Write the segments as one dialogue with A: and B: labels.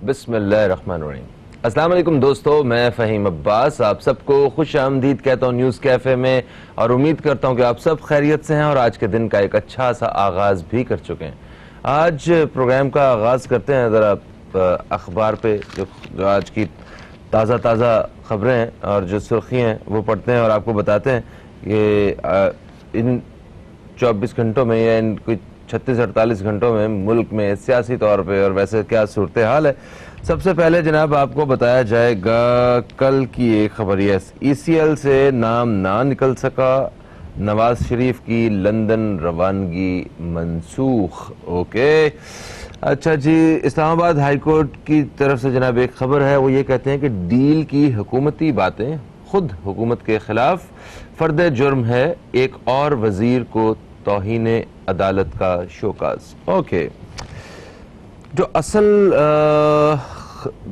A: बिस्मिल्लाहिर्रहमानिर्रहीम। अस्सलाम वालेकुम दोस्तों, मैं फ़हीम अब्बास आप सबको खुश आमदीद कहता हूँ न्यूज़ कैफ़े में, और उम्मीद करता हूँ कि आप सब खैरियत से हैं और आज के दिन का एक अच्छा सा आगाज़ भी कर चुके हैं। आज प्रोग्राम का आगाज़ करते हैं ज़रा अखबार पे जो आज की ताज़ा ख़बरें हैं और जो सुर्खियाँ हैं वो पढ़ते हैं और आपको बताते हैं कि इन 24 घंटों में या इन कुछ 36-48 घंटों में मुल्क में सियासी तौर पे और वैसे क्या सूरत हाल है। सबसे पहले जनाब आपको बताया जाएगा कल की एक खबर, ECL से नाम ना निकल सका, नवाज शरीफ की लंदन रवानगी मनसूख। ओके, अच्छा जी, इस्लामाबाद हाई कोर्ट की तरफ से जनाब एक खबर है, वो ये कहते हैं कि डील की हुकूमती बातें खुद हुकूमत के खिलाफ फर्द जुर्म है, एक और वजीर को तौहीन अदालत का शोकाज। ओके, जो असल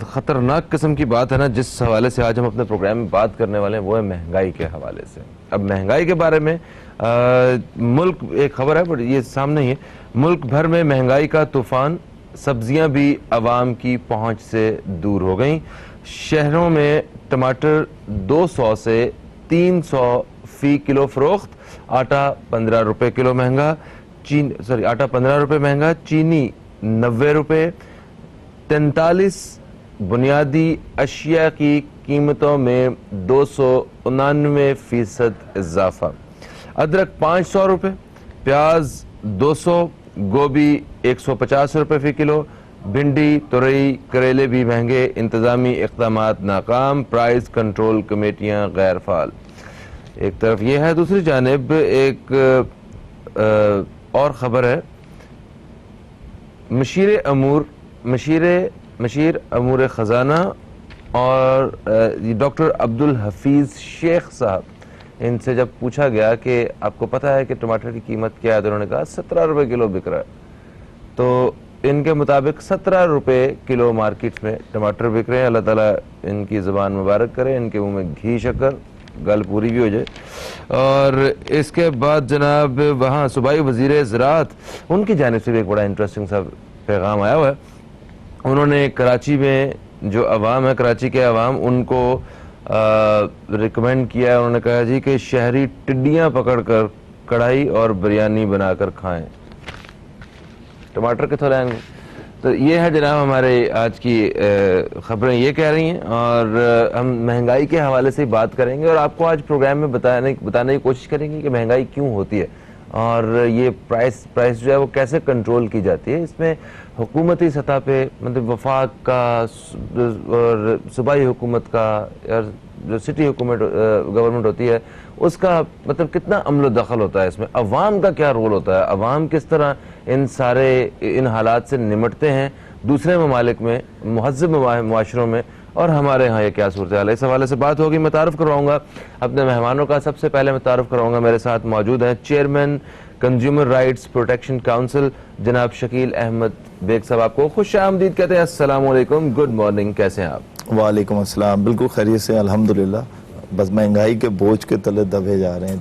A: ख़तरनाक किस्म की बात है ना, जिस हवाले से आज हम अपने प्रोग्राम में बात करने वाले हैं, वो है महंगाई के हवाले से। अब महंगाई के बारे में मुल्क एक खबर है, बट ये सामने ही है, मुल्क भर में महंगाई का तूफान, सब्जियां भी आवाम की पहुंच से दूर हो गई। शहरों में टमाटर 200 से 300 फी किलो फरोख्त, आटा 15 रुपये किलो महंगा, आटा 15 रुपये महंगा, चीनी 90 रुपये, 43 बुनियादी अशिया की कीमतों में 299% इजाफा, अदरक 500 रुपये, प्याज 200, गोभी 150 रुपये फी किलो, भिंडी तुरई करेले भी महंगे, इंतजामी इक़दामात नाकाम, प्राइस कंट्रोल कमेटियाँ गैर फाल। एक तरफ ये है, दूसरी जानिब एक और ख़बर है, मशीर अमूर ख़जाना और डॉक्टर अब्दुल हफीज़ शेख साहब, इनसे जब पूछा गया कि आपको पता है कि टमाटर की कीमत क्या है, तो उन्होंने कहा 17 रुपये किलो बिक रहा है। तो इनके मुताबिक 17 रुपये किलो मार्केट में टमाटर बिक रहे हैं। अल्लाह ताला इनकी ज़बान मुबारक करे, इनके मुंह में घी शक्कर, गल पूरी भी हो जाए। और इसके बाद जनाब वहाँ सूबाई वज़ीर ज़राअत, उनकी जानिब से भी एक बड़ा इंटरेस्टिंग सा पैगाम आया हुआ है। उन्होंने कराची में जो अवाम है, कराची के अवाम, उनको रिकमेंड किया है। उन्होंने कहा जी कि शहरी टिड्डियाँ पकड़ कर कढ़ाई और बिरयानी बनाकर खाएं। टमाटर कितने लाएंगे? तो ये है जनाब हमारे आज की ख़बरें ये कह रही हैं, और हम महंगाई के हवाले से ही बात करेंगे और आपको आज प्रोग्राम में बताने की कोशिश करेंगे कि महंगाई क्यों होती है और ये प्राइस जो है वो कैसे कंट्रोल की जाती है। इसमें हुकूमती सतह पे, मतलब वफाक का और सूबाई हुकूमत का और जो सिटी हुकूमत गवर्नमेंट होती है, उसका मतलब कितना अमल दखल होता है इसमें, अवाम का क्या रोल होता है, अवाम किस तरह इन हालात से निमटते हैं दूसरे ममालिक में, महज़्ज़ब मुआशरों में, और हमारे यहाँ ये क्या सूरत हाल है। इस हवाले से बात होगी। मैं तारुफ करवाऊँगा अपने मेहमानों का। सबसे पहले मैं तारुफ करवाऊँगा, मेरे साथ मौजूद हैं chairman consumer rights protection council जनाब शकील अहमद बेग साहब। आपको खुश आमदीद कहते हैं। अस्सलाम वालेकुम, गुड मॉर्निंग, कैसे हैं आप?
B: वालेकुम अस्सलाम, बिल्कुल खैरियत से अल्हम्दुलिल्लाह। बस महंगाई के बोझ के तले दबे जा रहे हैं,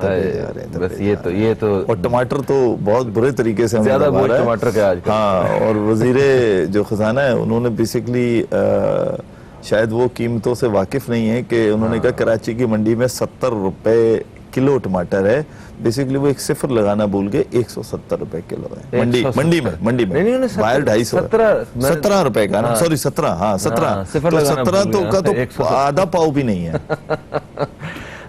A: बस ये तो
B: और टमाटर तो बहुत बुरे तरीके से
A: ज्यादा बोझ टमाटर का आज।
B: हाँ, और वजीरे जो खजाना है उन्होंने बेसिकली शायद वो कीमतों से वाकिफ नहीं है कि उन्होंने कहा कराची की मंडी में 70 रुपए किलो टमाटर है। बेसिकली वो एक सिफर लगाना भूल गए, 170 रुपए किलो है मंडी में बाहर 250 17 रुपए का ना, सॉरी 17, हाँ 17 तो का तो आधा पाव भी नहीं है।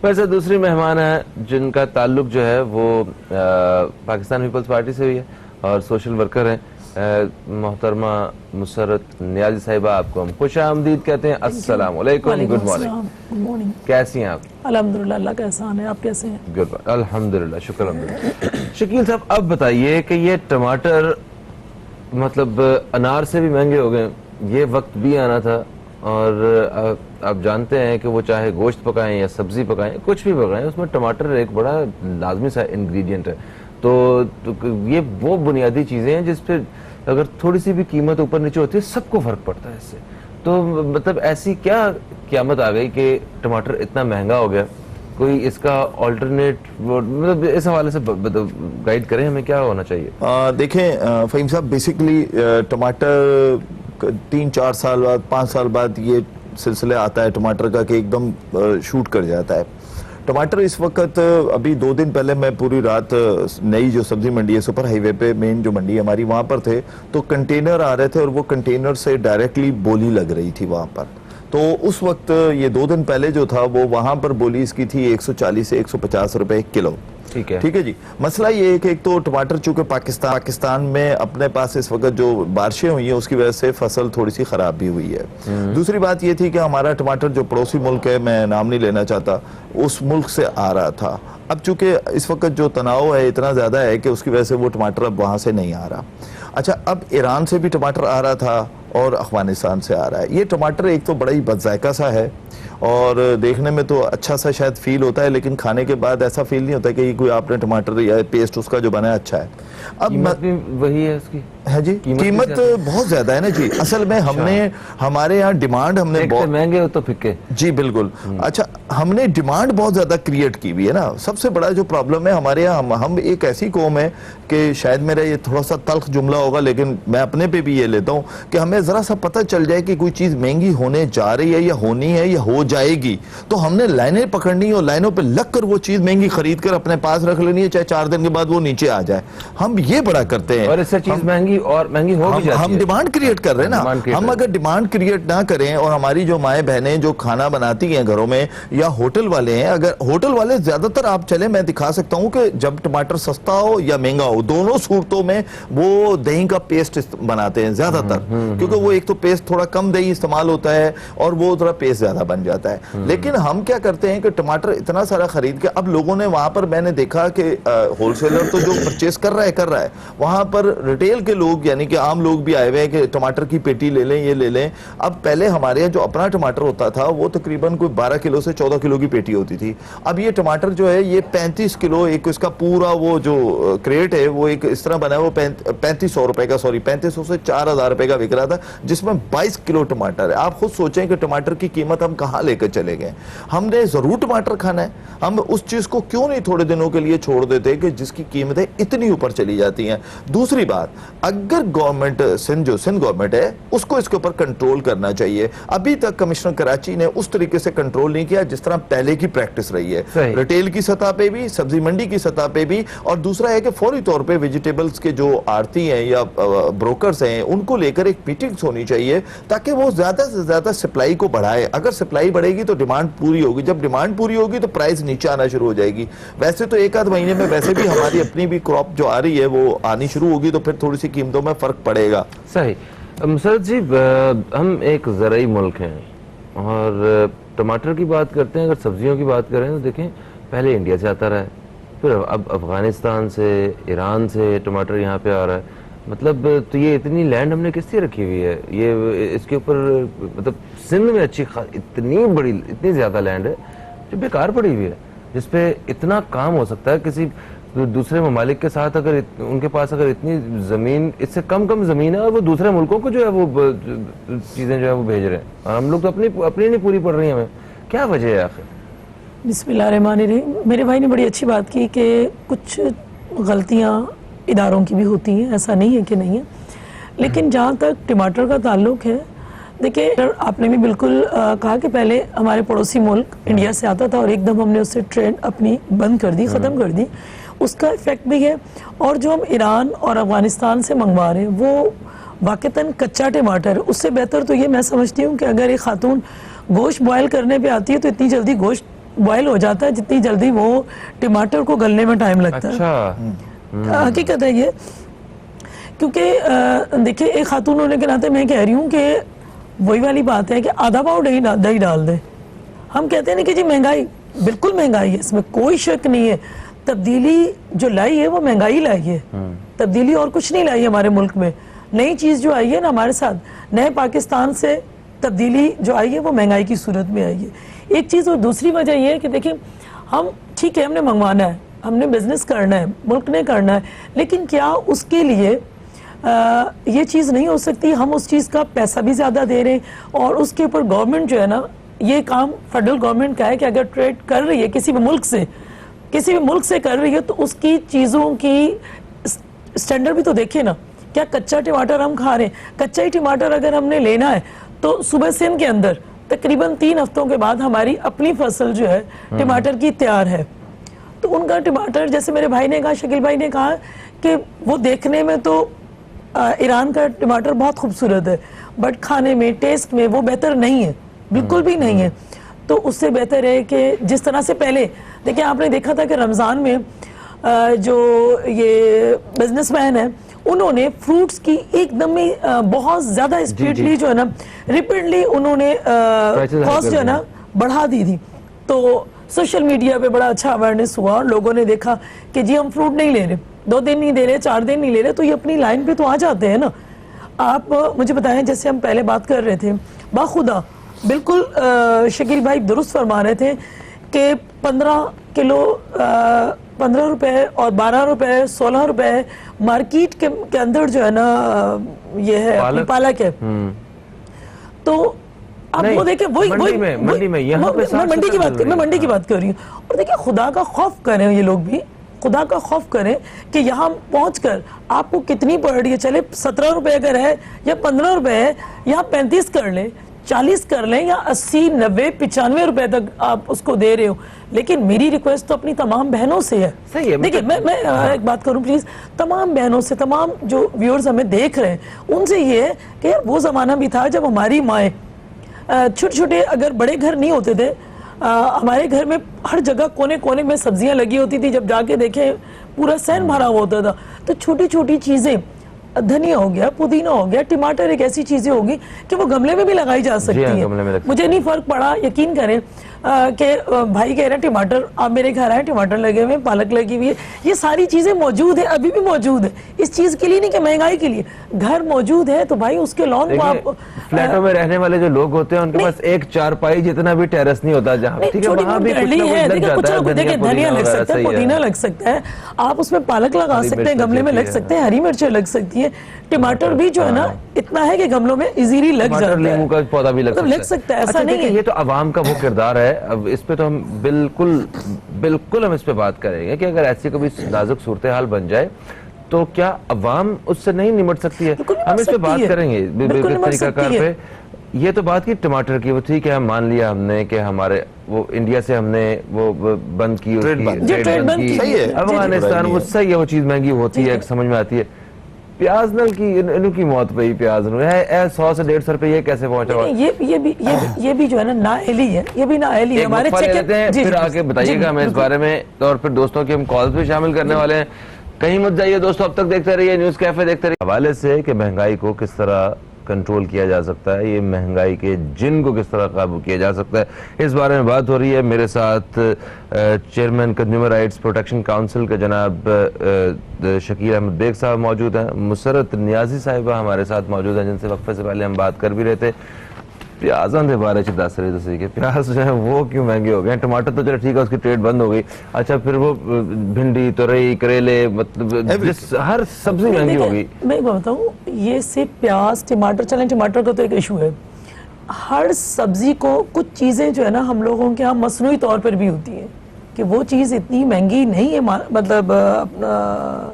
A: वैसे दूसरी मेहमान है जिनका ताल्लुक जो है वो पाकिस्तान पीपल्स पार्टी से हुई है और सोशल वर्कर है, मोहतरमा मुसरत नियाजी साहिबा। आपको हम खुश आमदीद कहते हैं। अस्सलाम वालेकुम, गुड मॉर्निंग, कैसी हैं आप?
C: अल्हम्दुलिल्लाह, अल्लाह का एहसान है। आप कैसे हैं?
A: गुड, अल्हम्दुलिल्लाह, शुक्र अल्हम्दुलिल्लाह। शकील साहब, अब बताइए कि ये टमाटर मतलब अनार से भी महंगे हो गए, ये वक्त भी आना था, और आप जानते हैं कि वो चाहे गोश्त पकाएं या सब्जी पकाएं, कुछ भी पकाएं, उसमें टमाटर एक बड़ा लाजमी सा इंग्रेडिएंट है। तो ये वो बुनियादी चीज़ें हैं जिस पर अगर थोड़ी सी भी कीमत ऊपर नीचे होती है सबको फ़र्क पड़ता है इससे। तो मतलब ऐसी क्या क़यामत आ गई कि टमाटर इतना महंगा हो गया? कोई इसका ऑल्टरनेट, मतलब इस हवाले से गाइड करें, हमें क्या होना चाहिए?
B: देखें फ़हीम साहब, बेसिकली टमाटर 3-4 साल बाद 5 साल बाद ये सिलसिला आता है टमाटर का कि एकदम शूट कर जाता है। टमाटर इस वक्त अभी 2 दिन पहले मैं पूरी रात नई जो सब्जी मंडी है सुपर हाईवे पे मेन जो मंडी है हमारी वहां पर थे, तो कंटेनर आ रहे थे और वो कंटेनर से डायरेक्टली बोली लग रही थी वहां पर। तो उस वक्त ये 2 दिन पहले जो था वो वहां पर बोली इसकी थी 140 से 150 रुपए किलो।
A: ठीक है
B: जी। मसला ये है कि एक तो टमाटर चूंकि पाकिस्तान में अपने पास इस वक्त जो बारिशें हुई हैं उसकी वजह से फसल थोड़ी सी खराब भी हुई है। दूसरी बात ये थी कि हमारा टमाटर जो पड़ोसी मुल्क है, मैं नाम नहीं लेना चाहता, उस मुल्क से आ रहा था। अब चूंकि इस वक्त जो तनाव है इतना ज्यादा है कि उसकी वजह से वो टमाटर अब वहां से नहीं आ रहा। अच्छा, अब ईरान से भी टमाटर आ रहा था और अफगानिस्तान से आ रहा है। ये टमाटर एक तो बड़ा ही बदजायका सा है और देखने में तो अच्छा सा शायद फील होता है, लेकिन खाने के बाद ऐसा फील नहीं होता कि ये कोई आपने टमाटर या पेस्ट उसका जो बना है अच्छा है। अब
A: कीमत भी वही है उसकी
B: है जी, कीमत बहुत ज्यादा है ना जी। असल में हमने हमारे यहाँ डिमांड हमने बहुत
A: महंगे हो तो फिक्के जी
B: बिल्कुल। अच्छा, हमने डिमांड बहुत ज्यादा क्रिएट की हुई है ना। सबसे बड़ा जो प्रॉब्लम है हमारे यहाँ, हम एक ऐसी कौम है कि शायद मेरा ये थोड़ा सा तल्ख जुमला होगा लेकिन मैं अपने पे भी ये लेता हूँ कि हमें जरा सा पता चल जाए कि कोई चीज महंगी होने जा रही है या होनी है या हो जाएगी, तो हमने लाइनें पकड़नी और लाइनों पे लगकर वो चीज महंगी खरीद कर अपने पास रख लेनी है, चाहे 4 दिन के बाद वो नीचे आ जाए। हम ये बड़ा करते हैं
A: और इससे चीज महंगी और महंगी हो भी जाती है।
B: हम डिमांड क्रिएट कर रहे हैं ना। हम अगर डिमांड क्रिएट ना करें और हमारी जो माएं बहनें जो खाना बनाती हैं घरों में या होटल वाले हैं, अगर होटल वाले ज्यादातर आप चले, मैं दिखा सकता हूं कि जब टमाटर सस्ता हो या महंगा हो, दोनों सूरतों में वो दही का पेस्ट बनाते हैं ज्यादातर, क्योंकि वो एक तो पेस्ट थोड़ा कम दही इस्तेमाल होता है और वो थोड़ा पेस्ट ज्यादा बन जाता है। लेकिन हम क्या करते हैं कि टमाटर इतना सारा खरीद के, अब लोगों ने वहां पर, मैंने देखा कि होलसेलर तो जो परचेस कर रहा है, वहां पर रिटेल के लोग यानी कि आम लोग भी आए हुए हैं कि टमाटर की पेटी ले लें, ये ले लें। अब पहले हमारे यहाँ जो अपना टमाटर होता था वो तकरीबन कोई 12 किलो से 14 किलो की पेटी होती थी। अब ये टमाटर जो है ये 35 किलो, एक इसका पूरा वो जो क्रेट है वो एक इस तरह बना है, वो 3500 रुपए का, सॉरी 3500 से 4000 रुपए का बिक रहा था, जिसमें 22 किलो टमाटर है। आप खुद सोचें कि टमाटर की कीमत हम कहाँ लेकर चले गए। हमने जरूर टमाटर खाना है, हम उस चीज को क्यों नहीं थोड़े दिनों के लिए छोड़ देते कि जिसकी कीमतें इतनी ऊपर चली जाती हैं। दूसरी बात, अगर गवर्नमेंट सिंध गवर्नमेंट है उसको इसके ऊपर कंट्रोल करना चाहिए। अभी तक कमिश्नर कराची ने उस तरीके से कंट्रोल नहीं किया जिस तरह पहले की प्रैक्टिस रही है, रिटेल की सतह पे भी, सब्जी मंडी की सतह पे भी। और दूसरा है कि फौरी तौर पे वेजिटेबल्स के जो आड़ती हैं या ब्रोकर्स हैं उनको लेकर एक मीटिंग्स होनी चाहिए ताकि वो ज्यादा से ज्यादा सप्लाई को बढ़ाए। अगर सप्लाई बढ़ेगी तो डिमांड पूरी होगी, जब डिमांड पूरी होगी तो प्राइस नीचे आना शुरू हो जाएगी। वैसे तो 1 आध महीने में वैसे भी हमारी अपनी भी क्रॉप जो आ रही है वो आनी शुरू होगी, तो फिर थोड़ी सी कीमतों में फर्क पड़ेगा।
A: सही। मुसरत जी, हम एक ज़राई मुल्क हैं और टमाटर की बात करते हैं, अगर सब्जियों की बात करें तो देखें पहले इंडिया से आता रहा है, फिर अब अफगानिस्तान से, ईरान से टमाटर यहाँ पे आ रहा है। मतलब तो ये इतनी लैंड हमने किस लिए रखी हुई है? ये इसके ऊपर मतलब सिंध में इतनी बड़ी, इतनी ज़्यादा लैंड है जो बेकार पड़ी हुई है, जिसपे इतना काम हो सकता है। किसी दूसरे ममालिक के साथ अगर उनके पास अगर इतनी ज़मीन, इससे कम ज़मीन है और वो दूसरे मुल्कों को जो है वो चीज़ें जो है वो भेज रहे हैं और हम लोग तो अपनी नहीं पूरी पड़ रही हैं। हमें क्या वजह है आखिर?
C: बिस्मिल्लाहिर्रहमानिर्रहीम। मेरे भाई ने बड़ी अच्छी बात की कि कुछ गलतियाँ इदारों की भी होती हैं, ऐसा नहीं है कि नहीं है। लेकिन जहाँ तक टमाटर का ताल्लुक है, देखिए आपने भी बिल्कुल कहा कि पहले हमारे पड़ोसी मुल्क इंडिया से आता था और एकदम हमने उससे ट्रेंड अपनी बंद कर दी, ख़त्म कर दी। उसका इफेक्ट भी है। और जो हम ईरान और अफगानिस्तान से मंगवा रहे हैं वो वाक़तन कच्चा टमाटर है। उससे बेहतर तो ये मैं समझती हूँ कि अगर एक खातून गोश्त बॉयल करने पे आती है तो इतनी जल्दी गोश्त बॉयल हो जाता है जितनी जल्दी वो टमाटर को गलने में टाइम लगता है। हकीकत है ये, क्योंकि देखिए एक खातून होने के नाते मैं कह रही हूँ कि वही वाली बात है कि आधा पाव दही डाल दें। हम कहते हैं ना कि जी महंगाई, बिल्कुल महंगाई है, इसमें कोई शक नहीं है। तब्दीली जो लाई है वो महंगाई लाई है, तब्दीली और कुछ नहीं लाई है हमारे मुल्क में। नई चीज़ जो आई है ना हमारे साथ, नए पाकिस्तान से तब्दीली जो आई है वो महंगाई की सूरत में आई है, एक चीज़। और दूसरी वजह ये है कि देखिए हम ठीक है, हमने मंगवाना है, हमने बिजनेस करना है, मुल्क ने करना है, लेकिन क्या उसके लिए ये चीज़ नहीं हो सकती? हम उस चीज़ का पैसा भी ज़्यादा दे रहे हैं और उसके ऊपर गवर्नमेंट जो है ना, ये काम फेडरल गवर्नमेंट का है कि अगर ट्रेड कर रही है किसी भी मुल्क से कर रही है तो उसकी चीज़ों की स्टैंडर्ड भी तो देखे ना क्या कच्चा टमाटर हम खा रहे हैं? कच्चा ही टमाटर अगर हमने लेना है तो सुबह सिंध के अंदर तकरीबन 3 हफ्तों के बाद हमारी अपनी फसल जो है टमाटर की तैयार है। तो उनका टमाटर, जैसे मेरे भाई ने कहा, शकील भाई ने कहा कि वो देखने में तो ईरान का टमाटर बहुत खूबसूरत है, बट खाने में, टेस्ट में वो बेहतर नहीं है, बिल्कुल भी नहीं है। तो उससे बेहतर है कि जिस तरह से पहले, देखिए आपने देखा था कि रमज़ान में जो ये बिजनेसमैन है उन्होंने फ्रूट्स की एकदम ही बहुत ज़्यादा स्पीडली जो है ना, रिपीटली उन्होंने कॉस्ट जो है ना बढ़ा दी थी। तो सोशल मीडिया पे बड़ा अच्छा अवेयरनेस हुआ और लोगों ने देखा कि जी हम फ्रूट नहीं ले रहे, 2 दिन नहीं दे रहे, 4 दिन नहीं ले रहे, तो ये अपनी लाइन पे तो आ जाते हैं ना। आप मुझे बताएं, जैसे हम पहले बात कर रहे थे, बाखुदा बिल्कुल शकील भाई दुरुस्त फरमा रहे थे कि 15 किलो 15 रुपए और 12 रुपए 16 रुपए मार्केट के अंदर जो है ना ये है पालक है। तो आप वो देखें, वही
A: मंडी में यहाँ पे
C: मैं मंडी की बात कर रही हूँ। और देखिए खुदा का खौफ करें ये लोग भी, खुदा का खौफ करें कि यहाँ पहुंचकर आपको कितनी पड़ रही है, चले 17 रुपए अगर है या 15 रुपए है, यहाँ 35 कर ले, 40 कर लें या 80, 90, 95 रुपए तक आप उसको दे रहे हो। लेकिन मेरी रिक्वेस्ट तो अपनी तमाम बहनों से है।
A: सही है,
C: देखिए मैं एक बात करूं प्लीज, तमाम बहनों से, तमाम जो व्यूअर्स हमें देख रहे हैं उनसे ये है कि यार वो जमाना भी था जब हमारी माएँ छोटे छोटे, अगर बड़े घर नहीं होते थे, हमारे घर में हर जगह कोने कोने में सब्जियां लगी होती थी, जब जाके देखें पूरा सहन भरा हुआ होता था। तो छोटी छोटी चीजें, धनिया हो गया, पुदीना हो गया, टमाटर, एक ऐसी चीजें होगी कि वो गमले में भी लगाई जा सकती है। मुझे नहीं फर्क पड़ा, यकीन करें कि भाई कह रहे हैं टमाटर, आप मेरे घर आए टमाटर लगे हुए, पालक लगी हुई है, ये सारी चीजें मौजूद है, अभी भी मौजूद है। इस चीज के लिए नहीं कि महंगाई के लिए, घर मौजूद है तो भाई उसके लॉन को आप,
A: फ्लैटों में रहने वाले जो लोग होते हैं उनके पास एक चारपाई जितना भी टेरेस नहीं होता, जहाँ ठीक है वहाँ भी कुछ ना कुछ लग जाता है।
C: देखिए धनिया लग सकता है, पुदीना लग सकता है, आप उसमें पालक लगा सकते हैं, गमले में लग सकते हैं, हरी मिर्चें लग सकती है, टमाटर भी जो है ना इतना है कि गमलों में इजीली लग जाता है,
A: नींबू का पौधा भी लग
C: सकता है, ऐसा नहीं है।
A: ये तो अवाम का वो किरदार है। अब इस पे तो हम बिल्कुल हम इस पे बात करेंगे कि अगर ऐसी कभी नाजुक सूरत हाल बन जाए तो क्या अवाम उससे नहीं निमट सकती है, हम इस पे बात करेंगे तरीकाकार पे। ये तो बात की टमाटर की, वो ठीक है, मान लिया हमने कि हमारे वो इंडिया से हमने वो बंद की, अफगानिस्तान, वो सही है, वो चीज महंगी होती है, समझ में आती है। प्याज नल की इनकी मौत पे ही प्याज है 100 से 150 रुपए, ये कैसे पहुंचा?
C: ये भी जो है ना नाअहली है, ये भी नाअहली है। हमारे
A: फिर आके बताइएगा हमें इस बारे में, और फिर दोस्तों की हम कॉल्स भी शामिल करने वाले हैं। कहीं मत जाइए दोस्तों, अब तक देखते रहिए न्यूज़ कैफे, देखते रहिए। हवाले से कि महंगाई को किस तरह कंट्रोल किया जा सकता है, ये महंगाई के जिन को किस तरह काबू किया जा सकता है, इस बारे में बात हो रही है। मेरे साथ chairman consumer rights protection council के जनाब शकील अहमद बेग साहब मौजूद हैं, मुसरत नियाजी साहिबा हमारे साथ मौजूद हैं, जिनसे वक्फे से पहले हम बात कर भी रहे थे। प्याजों के बारे में दस रहे थे कि प्याज जो है वो क्यों महंगे हो गए। टमाटर तो चलो ठीक है, उसकी ट्रेड बंद हो गई, अच्छा फिर वो भिंडी, तोरई, करेले, मतलब हर सब्जी महंगी हो गई।
C: मैं बताऊं, ये सिर्फ प्याज टमाटर, चलें टमाटर का तो एक इशू है, हर सब्जी को कुछ चीजें जो है ना हम लोगों के यहाँ मसनूई तौर पर भी होती है कि वो चीज इतनी महंगी नहीं है, मतलब अपना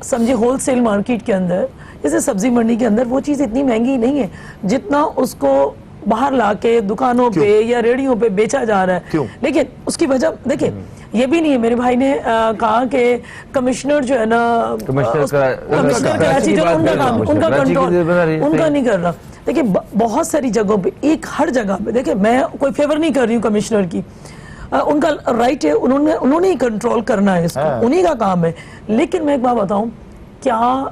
C: समझे होलसेल मार्केट के अंदर, जैसे सब्जी मंडी के अंदर वो चीज इतनी महंगी नहीं है जितना उसको बाहर लाके दुकानों पे या रेडियो पे बेचा जा रहा है। लेकिन उसकी वजह देखिए ये भी नहीं है। मेरे भाई ने कहा कि कमिश्नर जो है ना, कमिश्नर कराची जो उनका कंट्रोल उनका नहीं कर रहा। देखिए बहुत सारी जगहों पे, एक हर जगह पे, देखिए मैं कोई फेवर नहीं कर रही हूँ कमिश्नर की, उनका राइट है, उन्होंने ही कंट्रोल करना है इसको, उन्हीं का काम है। लेकिन मैं एक बात बताऊं, क्या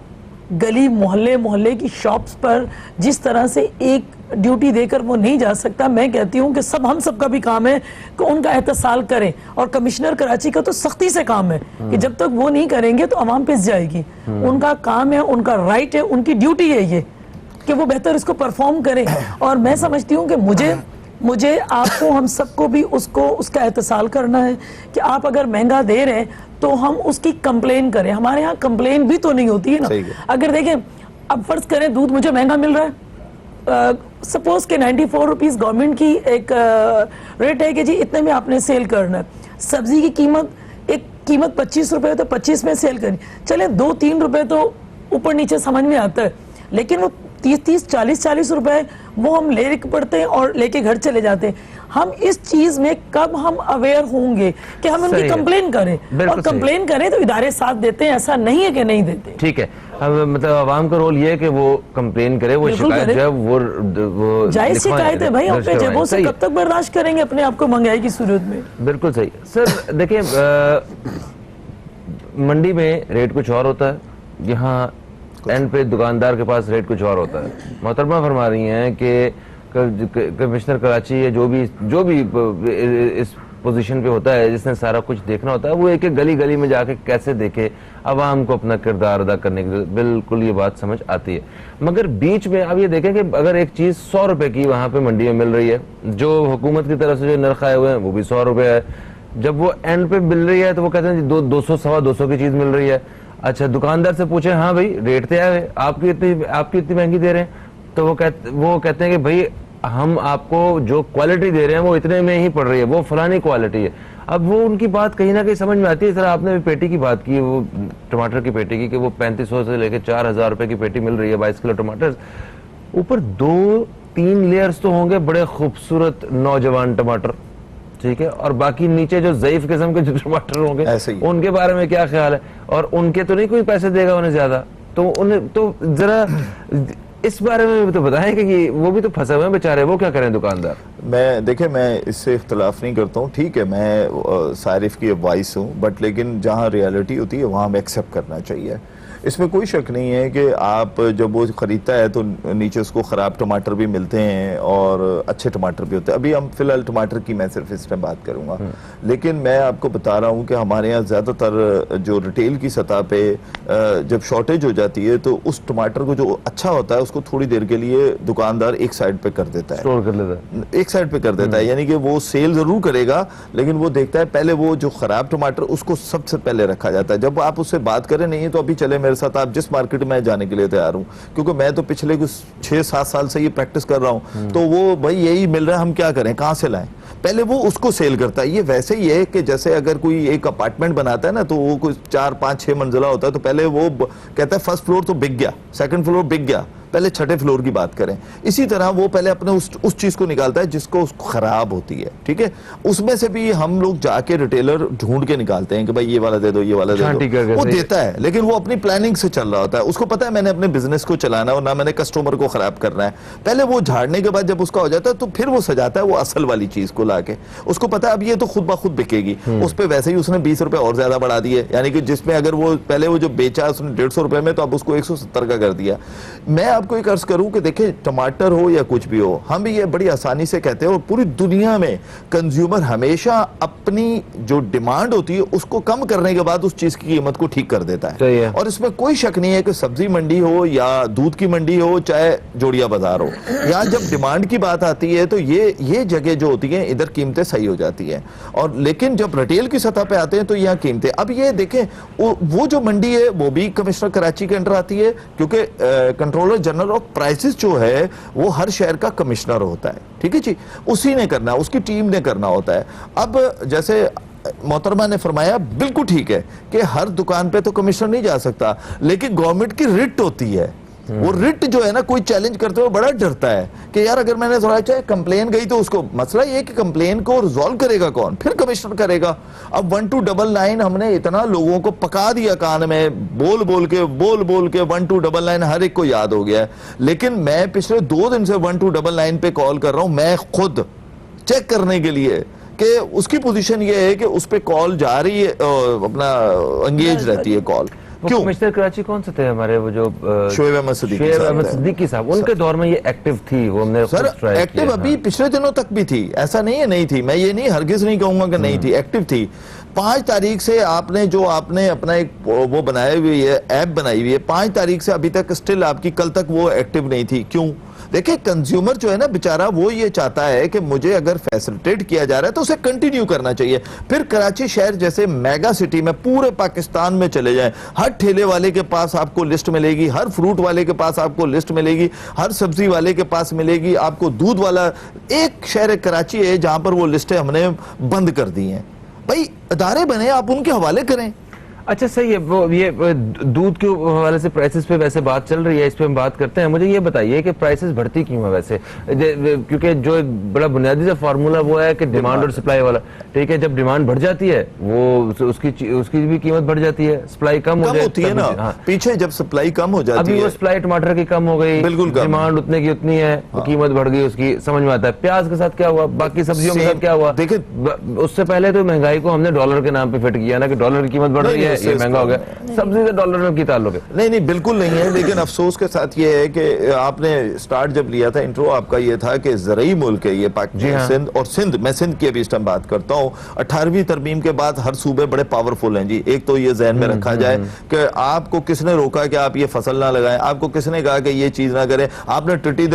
C: गली मोहल्ले की शॉप्स पर जिस तरह से एक ड्यूटी देकर वो नहीं जा सकता, मैं कहती हूँ कि हम सबका भी काम है कि उनका एहतसाल करें। और कमिश्नर कराची का तो सख्ती से काम है कि जब तक वो नहीं करेंगे तो आवाम पिस जाएगी। उनका काम है, उनका राइट है, उनकी ड्यूटी है ये कि वो बेहतर इसको परफॉर्म करें। और मैं समझती हूँ कि मुझे आपको, हम सबको भी उसका एहतसाल करना है कि आप अगर महंगा दे रहे हैं तो हम उसकी कंप्लेन करें। हमारे यहाँ कंप्लेन भी तो नहीं होती है ना। अगर देखें, अब फर्ज करें दूध मुझे महंगा मिल रहा है, सपोज के 94 रुपीज गवर्नमेंट की एक रेट है कि जी इतने में आपने सेल करना है। सब्जी की कीमत 25 रुपए तो 25 में सेल करनी, चले 2-3 रुपए तो ऊपर नीचे समझ में आता है, लेकिन वो 30-30, 40-40 रुपए वो हम ले पड़ते हैं और लेके घर चले जाते हैं। हम इस चीज में कब हम अवेयर होंगे कि हम उनकी कंप्लेन करें, और कंप्लेन करें तो इदारे साथ देते हैं, ऐसा नहीं है कि नहीं देते।
A: ठीक है, अब मतलब आवाम का रोल ये है कि वो कंप्लेन करे, वो शिकायत जो है वो
C: जायज शिकायत है भाई, अपने जेबों से कब तक बर्दाश्त करेंगे अपने आप को महंगाई की सूरत में।
A: बिल्कुल सही सर। देखिए मंडी में रेट कुछ और होता है, यहाँ एंड पे दुकानदार के पास रेट कुछ और होता है। मोहतरमा फरमा रही हैं कि कमिश्नर कराची या जो भी इस पोजीशन पे होता है, जिसने सारा कुछ देखना होता है, वो एक एक गली गली में जाके कैसे देखे, आवाम को अपना किरदार अदा करने की, बिल्कुल ये बात समझ आती है। मगर बीच में आप ये देखें कि अगर एक चीज 100 रुपए की वहां पे मंडी में मिल रही है, जो हुकूमत की तरफ से जो नर्ख आए हुए हैं वो भी 100 रुपए है, जब वो एंड पे मिल रही है तो वो कहते हैं 200 सवा 200 की चीज मिल रही है। अच्छा, दुकानदार से पूछे, हाँ भाई रेट तो है, आपकी इतनी महंगी दे रहे हैं, तो वो कहते हैं कि भाई हम आपको जो क्वालिटी दे रहे हैं वो इतने में ही पड़ रही है, वो फलानी क्वालिटी है। अब वो उनकी बात कहीं ना कहीं समझ में आती है। सर आपने भी पेटी की बात की, वो टमाटर की पेटी की, कि वो 3500 से लेकर 4000 रुपए की पेटी मिल रही है 22 किलो टमाटर। ऊपर 2-3 लेयर्स तो होंगे बड़े खूबसूरत नौजवान टमाटर, ठीक है, और बाकी नीचे जो ज़ईफ किस्म के जो टमाटर होंगे उनके बारे में क्या ख्याल है? और उनके तो नहीं कोई पैसे देगा उन्हें ज्यादा, तो उन्हें तो जरा इस बारे में तो बताएं कि वो भी तो फंसे हुए हैं बेचारे, वो क्या करें दुकानदार?
B: मैं इससे इख्तलाफ नहीं करता हूँ, ठीक है, मैं सारिफ की एडवाइस हूँ, बट लेकिन जहाँ रियलिटी होती है वहाँ हमें एक्सेप्ट करना चाहिए। इसमें कोई शक नहीं है कि आप जब वो खरीदता है तो नीचे उसको ख़राब टमाटर भी मिलते हैं और अच्छे टमाटर भी होते हैं। अभी हम फिलहाल टमाटर की मैं सिर्फ इस टाइम बात करूंगा, लेकिन मैं आपको बता रहा हूं कि हमारे यहाँ ज़्यादातर जो रिटेल की सतह पे जब शॉर्टेज हो जाती है तो उस टमाटर को जो अच्छा होता है उसको थोड़ी देर के लिए दुकानदार एक साइड पे कर देता है,
A: स्टोर कर लेता है,
B: एक साइड पे कर देता है। यानी कि वो सेल जरूर करेगा, लेकिन वो देखता है पहले वो जो ख़राब टमाटर उसको सबसे पहले रखा जाता है। जब आप उससे बात करें, नहीं तो अभी चले मेरे साथ, आप जिस मार्केट में जाने के लिए तैयार हूं, क्योंकि मैं तो पिछले कुछ 6-7 साल से ये प्रैक्टिस कर रहा हूं, तो वो भाई यही मिल रहा है, हम क्या करें, कहां से लाएं, पहले वो उसको सेल करता है। ये वैसे ही है कि जैसे अगर कोई एक अपार्टमेंट बनाता है ना, तो वो कुछ 4-5-6 मंजिला होता है, तो पहले वो कहता है फर्स्ट फ्लोर तो बिक गया, सेकंड फ्लोर बिक गया, पहले छठे फ्लोर की बात करें। इसी तरह वो पहले अपने उस चीज को निकालता है जिसको उसको खराब होती है, ठीक है, उसमें से भी हम लोग जाके रिटेलर ढूंढ के निकालते हैं कि भाई ये वाला दे दो, ये वाला दे दो, वो देता है, लेकिन वो अपनी प्लानिंग से चल रहा होता है। उसको पता है मैंने अपने बिजनेस को चलाना है और ना मैंने कस्टमर को खराब करना है। पहले वो झाड़ने के बाद जब उसका हो जाता है तो फिर वो सजाता है वो असल वाली चीज को लाके। उसको पता है अब ये तो खुद ब खुद बिकेगी, उस पर वैसे ही उसने 20 रुपए और ज्यादा बढ़ा दिए, यानी कि जिसमें अगर वो पहले वो जो बेचा उसने 150 रुपए में, तो अब उसको 170 का कर दिया। मैं आपको एक अर्ज करूं कि देखिए टमाटर हो या कुछ भी हो, हम भी ये बड़ी आसानी से कहते हैं, और पूरी दुनिया में कंज्यूमर हमेशा अपनी जो डिमांड होती है उसको कम करने के बाद उस चीज की कीमत को ठीक कर देता है। और इसमें कोई शक नहीं है कि सब्जी मंडी हो या दूध की मंडी हो चाहे जोड़िया बाजार हो, यहाँ जब डिमांड की बात आती है तो ये जगह जो होती है इधर कीमतें सही हो जाती है। और लेकिन जब रिटेल की सतह पे आते हैं तो यहाँ कीमतें, अब ये देखें वो जो मंडी है वो भी कमिश्नर कराची के अंडर आती है, क्योंकि कंट्रोलर जनरल ऑफ प्राइसेस जो है वो हर शहर का कमिश्नर होता है, ठीक है जी, उसी ने करना, उसकी टीम ने करना होता है। अब जैसे मोहतरमा ने फरमाया, बिल्कुल ठीक है कि हर दुकान पे तो कमिश्नर नहीं जा सकता, लेकिन गवर्नमेंट की रिट होती है, वो रिट जो है ना, कोई चैलेंज करते हुए बड़ा डरता है कि यार अगर मैंने थोड़ा चाहे कंप्लेन गई तो उसको, मसला ये कि कंप्लेन को रिजॉल्व करेगा कौन, फिर कमिश्नर करेगा। अब 1299 हमने इतना लोगों को पका दिया कान में, बोल बोल के 1299 हर एक को याद हो गया है। लेकिन मैं पिछले 2 दिन से 1299 पे कॉल कर रहा हूं, मैं खुद चेक करने के लिए कि उसकी पोजीशन ये है कि उस पे कॉल जा रही है, अपना एंगेज रहती है कॉल। क्यों?
A: कमिश्नर कराची कौन से थे हमारे, वो जो
B: शोएब अहमद
A: सिद्दीकी साहब, उनके दौर में ये एक्टिव थी, वो हमने
B: सर एक्टिव अभी पिछले दिनों तक भी थी, ऐसा नहीं है नहीं थी, मैं ये नहीं हरगिज नहीं कहूंगा कि नहीं थी, एक्टिव थी। 5 तारीख से आपने अपना एक वो बनाई हुई है, ऐप बनाई हुई है, 5 तारीख से अभी तक स्टिल आपकी, कल तक वो एक्टिव नहीं थी। क्यों? देखिए कंज्यूमर जो है ना बेचारा, वो ये चाहता है कि मुझे अगर फैसिलिटेट किया जा रहा है तो उसे कंटिन्यू करना चाहिए। फिर कराची शहर जैसे मेगा सिटी में पूरे पाकिस्तान में चले जाएं, हर ठेले वाले के पास आपको लिस्ट मिलेगी, हर फ्रूट वाले के पास आपको लिस्ट मिलेगी, हर सब्जी वाले के पास मिलेगी, आपको दूध वाला। एक शहर कराची है जहां पर वो लिस्टें हमने बंद कर दी हैं। भाई अदारे बने, आप उनके हवाले करें।
A: अच्छा सही है। वो ये दूध के हवाले से प्राइसेस पे वैसे बात चल रही है, इस पे हम बात करते हैं। मुझे ये बताइए कि प्राइसेस बढ़ती क्यों है वैसे? क्योंकि जो एक बड़ा बुनियादी सा फार्मूला वो है कि डिमांड और सप्लाई वाला, ठीक है। जब डिमांड बढ़ जाती है वो उसकी भी कीमत बढ़ जाती है, सप्लाई कम
B: होती है ना।
A: हाँ।
B: पीछे जब सप्लाई कम हो जाती है,
A: अभी वो सप्लाई टमाटर की कम हो गई,
B: बिल्कुल
A: डिमांड उतने की उतनी है, कीमत बढ़ गई उसकी, समझ में आता है। प्याज के साथ क्या हुआ, बाकी सब्जियों के साथ क्या हुआ?
B: देखिए
A: उससे पहले तो महंगाई को हमने डॉलर के नाम पे फिट किया ना कि डॉलर की कीमत बढ़ रही है, ये महंगा हो गया। सब्जी से डॉलर की ताल्लुक है?
B: नहीं, बिल्कुल नहीं है। लेकिन अफसोस के साथ ये है कि आपने स्टार्ट जब लिया था, इंट्रो आपका ये था कि ज़रई मुल्क है ये पाकिस्तान, सिंध, और सिंध, मैं सिंध की अभी इस टाइम बात करता हूँ। 18वीं तरमीम के बाद हर सूबे बड़े पावरफुल हैं जी। एक तो ये जहन में रखा जाए कि आपको किसने रोका कि आप ये फसल ना लगाएं, आपको किसने कहा कि ये चीज ना करें? आपने टटी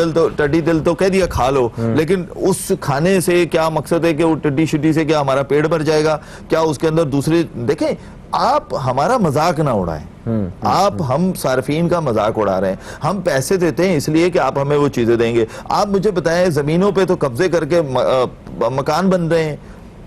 B: दिल तो कह दिया खा लो, लेकिन उस खाने से क्या मकसद है कि वो टट्टी शिट्टी से क्या हमारा पेट भर जाएगा? क्या उसके अंदर दूसरे, देखें, आप हमारा मजाक ना उड़ाएं। आप हम सार्फिन का मजाक उड़ा रहे हैं। हम पैसे देते हैं इसलिए कि आप हमें वो चीजें देंगे। आप मुझे बताएं, जमीनों पे तो कब्जे करके मकान बन रहे हैं,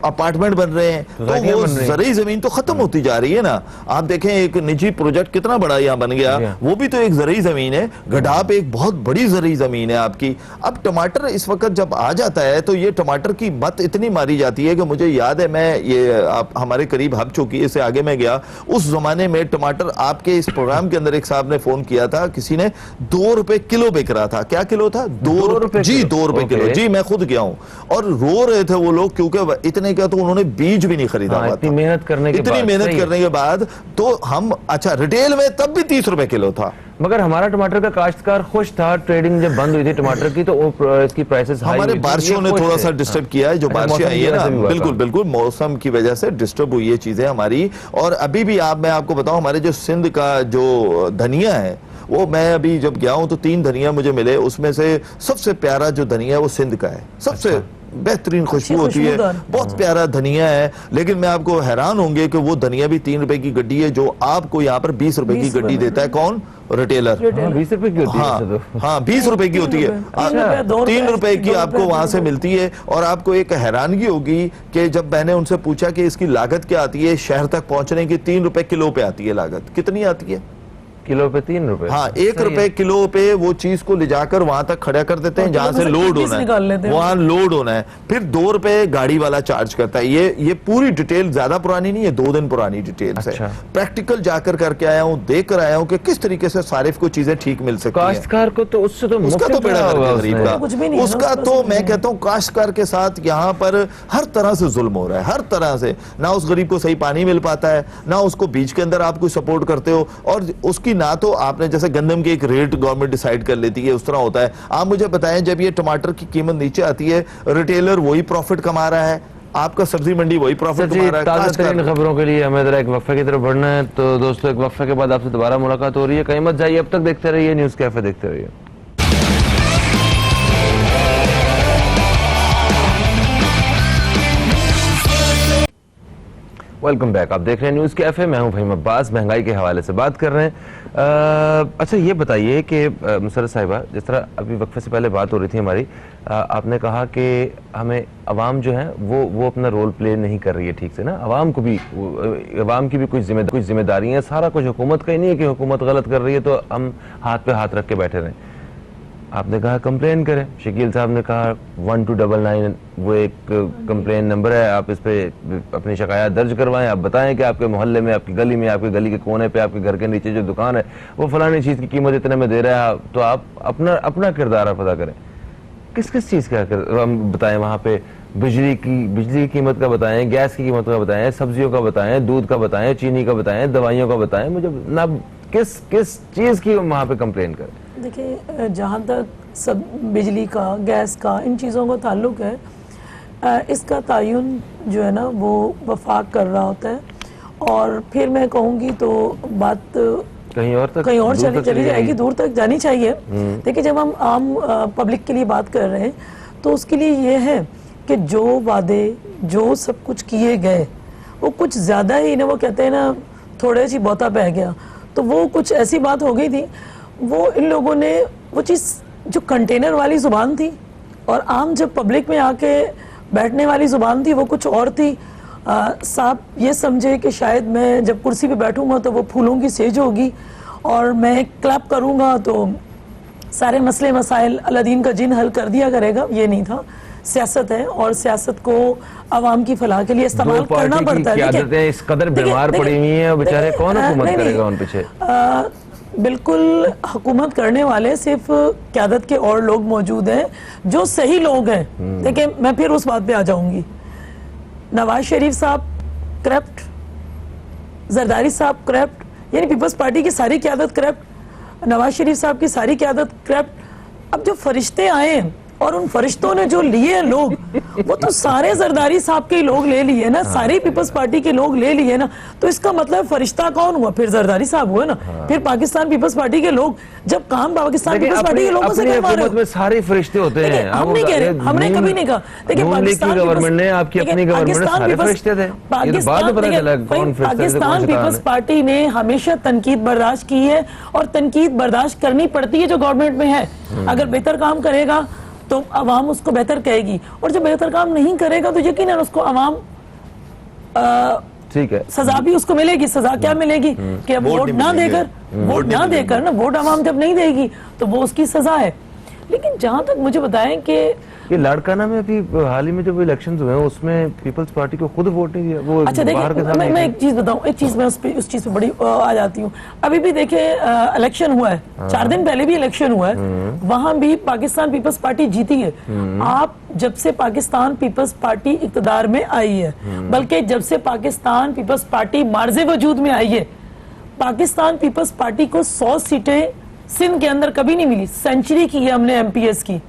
B: अपार्टमेंट बन रहे हैं, तो वो ज़रई जमीन तो खत्म होती जा रही है ना। आप देखें एक निजी प्रोजेक्ट कितना बड़ा यहाँ बन गया, वो भी तो एक ज़रई जमीन है। गडाप एक बहुत बड़ी ज़रई जमीन है आपकी। अब टमाटर इस वक्त जब आ जाता है तो ये टमाटर की मत इतनी मारी जाती है कि मुझे याद है, मैं ये आप हमारे करीब हब चौकी इससे आगे मैं गया, उस जमाने में टमाटर आपके इस प्रोग्राम के अंदर एक साहब ने फोन किया था, किसी ने 2 रुपए किलो बिक रहा था। क्या किलो था? 2 रुपए जी, 2 रुपए किलो जी। मैं खुद गया हूं और रो रहे थे वो लोग, क्योंकि इतने क्या तो उन्होंने बीज भी नहीं खरीदा हुआ था।
A: इतनी मेहनत करने के बाद
B: तो हम, अच्छा, रिटेल में तब भी 30 रुपए किलो था।
A: मगर हमारा टमाटर का काश्तकार खुश था। ट्रेडिंग जब बंद हुई थी टमाटर की तो इसकी प्राइसेस हाई
B: हमारे बारिशों ने थोड़ा सा डिस्टर्ब किया है। जो बारिशें आई है ना, बिल्कुल मौसम की वजह से डिस्टर्ब हुई है चीजें हमारी। और अभी भी मैं आपको बताऊं, हमारे जो सिंध का जो धनिया है, वो मैं अभी जब गया हूं तो 3 धनिया मुझे मिले, उसमें से सबसे प्यारा जो धनिया है वो सिंध का है। सबसे बेहतरीन खुशबू होती है, बहुत प्यारा धनिया है। लेकिन मैं आपको हैरान होंगे कि वो धनिया भी 3 रुपए की गड्डी है, जो आपको यहाँ पर 20 रुपए की गड्डी देता है। कौन? रिटेलर।
A: 20 रुपए की होती है?
B: हाँ 20 रुपए की होती है। 3 रुपए की आपको वहां से मिलती है। और आपको एक हैरानगी होगी कि जब मैंने उनसे पूछा कि इसकी लागत क्या आती है, शहर तक पहुंचने की 3 रुपए किलो पे आती है लागत। कितनी आती है?
A: किलो पे 3 रुपए।
B: हाँ, 1 रुपए किलो पे वो चीज को ले जाकर वहां तक खड़ा कर देते हैं जहां से लोड होना है, वहां लोड होना है। फिर 2 रुपए गाड़ी वाला चार्ज करता है। ये पूरी डिटेल ज्यादा पुरानी नहीं है, 2 दिन पुरानी डिटेल है। प्रैक्टिकल जाकर करके आया हूँ, देख कर आया हूँ कि किस तरीके से सारिफ को चीजें ठीक मिल सकती है।
A: काश्तकार को तो उससे तो
B: उसका तो बेड़ा गरीब का, उसका तो मैं कहता हूँ काश्तकार के साथ यहाँ पर हर तरह से जुल्म हो रहा है, हर तरह से। ना उस गरीब को सही पानी मिल पाता है, ना उसको बीच के अंदर आप कोई सपोर्ट करते हो, और उसकी ना तो आपने जैसे गंदम की एक रेट गवर्नमेंट डिसाइड कर लेती है, उस तरह होता है। आप मुझे बताएं, जब ये टमाटर की कीमत नीचे आती है, रिटेलर वही प्रॉफिट कमा रहा है, आपका सब्जी मंडी वही प्रॉफिट कमा रहा है।
A: ताज़ा तरीन खबरों के लिए हमें जरा एक वक्फे की तरफ बढ़ना है। तो दोस्तों, एक वक्फे के बाद आपसे दोबारा मुलाकात हो रही है। कहीं मत जाइए, अब तक देखते रहिए न्यूज़ कैफे, देखते रहिए। Welcome back. आप देख रहे हैं न्यूज़ कैफे, मैं हूं फहीम अब्बास। महंगाई के हवाले से बात कर रहे हैं। अच्छा ये बताइए कि मुसर्रत साहिबा, जिस तरह अभी वक्फे से पहले बात हो रही थी हमारी, आपने कहा कि हमें अवाम जो है वो अपना रोल प्ले नहीं कर रही है ठीक से ना। अवाम की भी कुछ जिम्मेदारी है। सारा कुछ हुकूमत का ही नहीं है कि हुकूमत गलत कर रही है तो हम हाथ पे हाथ रख के बैठे रहें। आपने कहा कंप्लेन करें। शकील साहब ने कहा 1299 वो एक कंप्लेन नंबर है, आप इस पे अपनी शिकायत दर्ज करवाएं। आप बताएं कि आपके मोहल्ले में, आपकी गली में, आपकी गली के कोने पे, आपके घर के नीचे जो दुकान है वो फलानी चीज़ की कीमत इतने में दे रहा है, तो आप अपना किरदार अदा करें। किस चीज़ का हम बताएं वहाँ पे? बिजली की कीमत का बताएं, गैस की कीमत का बताएं, सब्जियों का बताएं, दूध का बताएं, चीनी का बताएं, दवाइयों का बताएं। मुझे ना किस चीज़ की वहाँ पे कंप्लेन करें?
C: देखिए, जहाँ तक सब बिजली का, गैस का, इन चीज़ों का ताल्लुक है, इसका तयन जो है ना वो वफाक कर रहा होता है। और फिर मैं कहूँगी तो बात कहीं और चली जाएगी, दूर तक जानी चाहिए। देखिए, जब हम आम पब्लिक के लिए बात कर रहे हैं तो उसके लिए ये है कि जो वादे, जो सब कुछ किए गए, वो कुछ ज़्यादा ही ना, वो कहते हैं ना, थोड़े सी बहुता बह गया। तो वो कुछ ऐसी बात हो गई थी, वो इन लोगों ने वो चीज़ जो कंटेनर वाली ज़ुबान थी और आम जब पब्लिक में आके बैठने वाली ज़ुबान थी वो कुछ और थी। साहब ये समझे कि शायद मैं जब कुर्सी पे बैठूंगा तो वो फूलों की सेज होगी और मैं क्लैप करूंगा तो सारे मसले मसाइल अलादीन का जिन हल कर दिया करेगा। ये नहीं था। सियासत है और सियासत को आवाम की फलाह के लिए इस्तेमाल करना पड़ता है।
A: आदतें इस कदर बीमार पड़ी हुई हैं, बेचारे कौन हुकूमत करेगा उन पीछे?
C: बिल्कुल हुकूमत करने वाले सिर्फ क़यादत के और लोग मौजूद हैं जो सही लोग हैं। देखिए मैं फिर उस बात पे आ जाऊंगी। नवाज शरीफ साहब करप्ट, जरदारी साहब करप्ट, यानी पीपल्स पार्टी की सारी क़यादत करप्ट, नवाज शरीफ साहब की सारी क़यादत करप्ट। अब जो फरिश्ते आए हैं और उन फरिश्तों ने जो लिए हैं लोग, वो तो सारे जरदारी साहब के लोग ले लिए ना, सारे पीपल्स पार्टी के लोग ले लिए ना। तो इसका मतलब फरिश्ता कौन हुआ? फिर जरदारी साहब हुए ना। फिर पाकिस्तान पीपल्स पार्टी के लोग जब काम पाकिस्तान पीपल्स पार्टी के लोगों से करवा रहे
A: में सारे फरिश्ते होते हैं।
C: हम नहीं कह रहे, हमने कभी नहीं कहा। देखिए पाकिस्तान
A: गवर्नमेंट ने, आपकी अपनी गवर्नमेंट ने सारे फरिश्ते थे।
C: पाकिस्तान पीपल्स पार्टी ने हमेशा तनकीद बर्दाश्त की है और तनकीद बर्दाश्त करनी पड़ती है जो गवर्नमेंट में है। अगर बेहतर काम करेगा तो अवाम उसको बेहतर कहेगी और जब बेहतर काम नहीं करेगा तो यकीनन उसको अवाम
A: ठीक है
C: सजा भी उसको मिलेगी। सजा क्या मिलेगी कि अब वोट ना देकर ना, वोट अवाम जब नहीं देगी तो वो उसकी सजा है। लेकिन जहां तक मुझे बताएं कि
A: ये लाड़काना में अभी हाल ही में जब इलेक्शन हुए हैं उसमें पीपल्स पार्टी को खुद वोट नहीं दिया। वो
C: अच्छा देखिए मैं एक चीज बताऊं, एक चीज मैं उस चीज पे बड़ी आ जाती हूँ। अभी भी देखिए इलेक्शन हुआ है, 4 दिन पहले भी इलेक्शन हुआ है, वहां भी पाकिस्तान पीपल्स पार्टी जीती है। आप जब से पाकिस्तान पीपल्स पार्टी इक़्तिदार में आई है, बल्कि जब से पाकिस्तान पीपल्स पार्टी मार्जे वजूद में आई है, पाकिस्तान पीपल्स पार्टी को 100 सीटें सिंध के अंदर कभी नहीं मिली। सेंचुरी की है हमने एमपीएस की।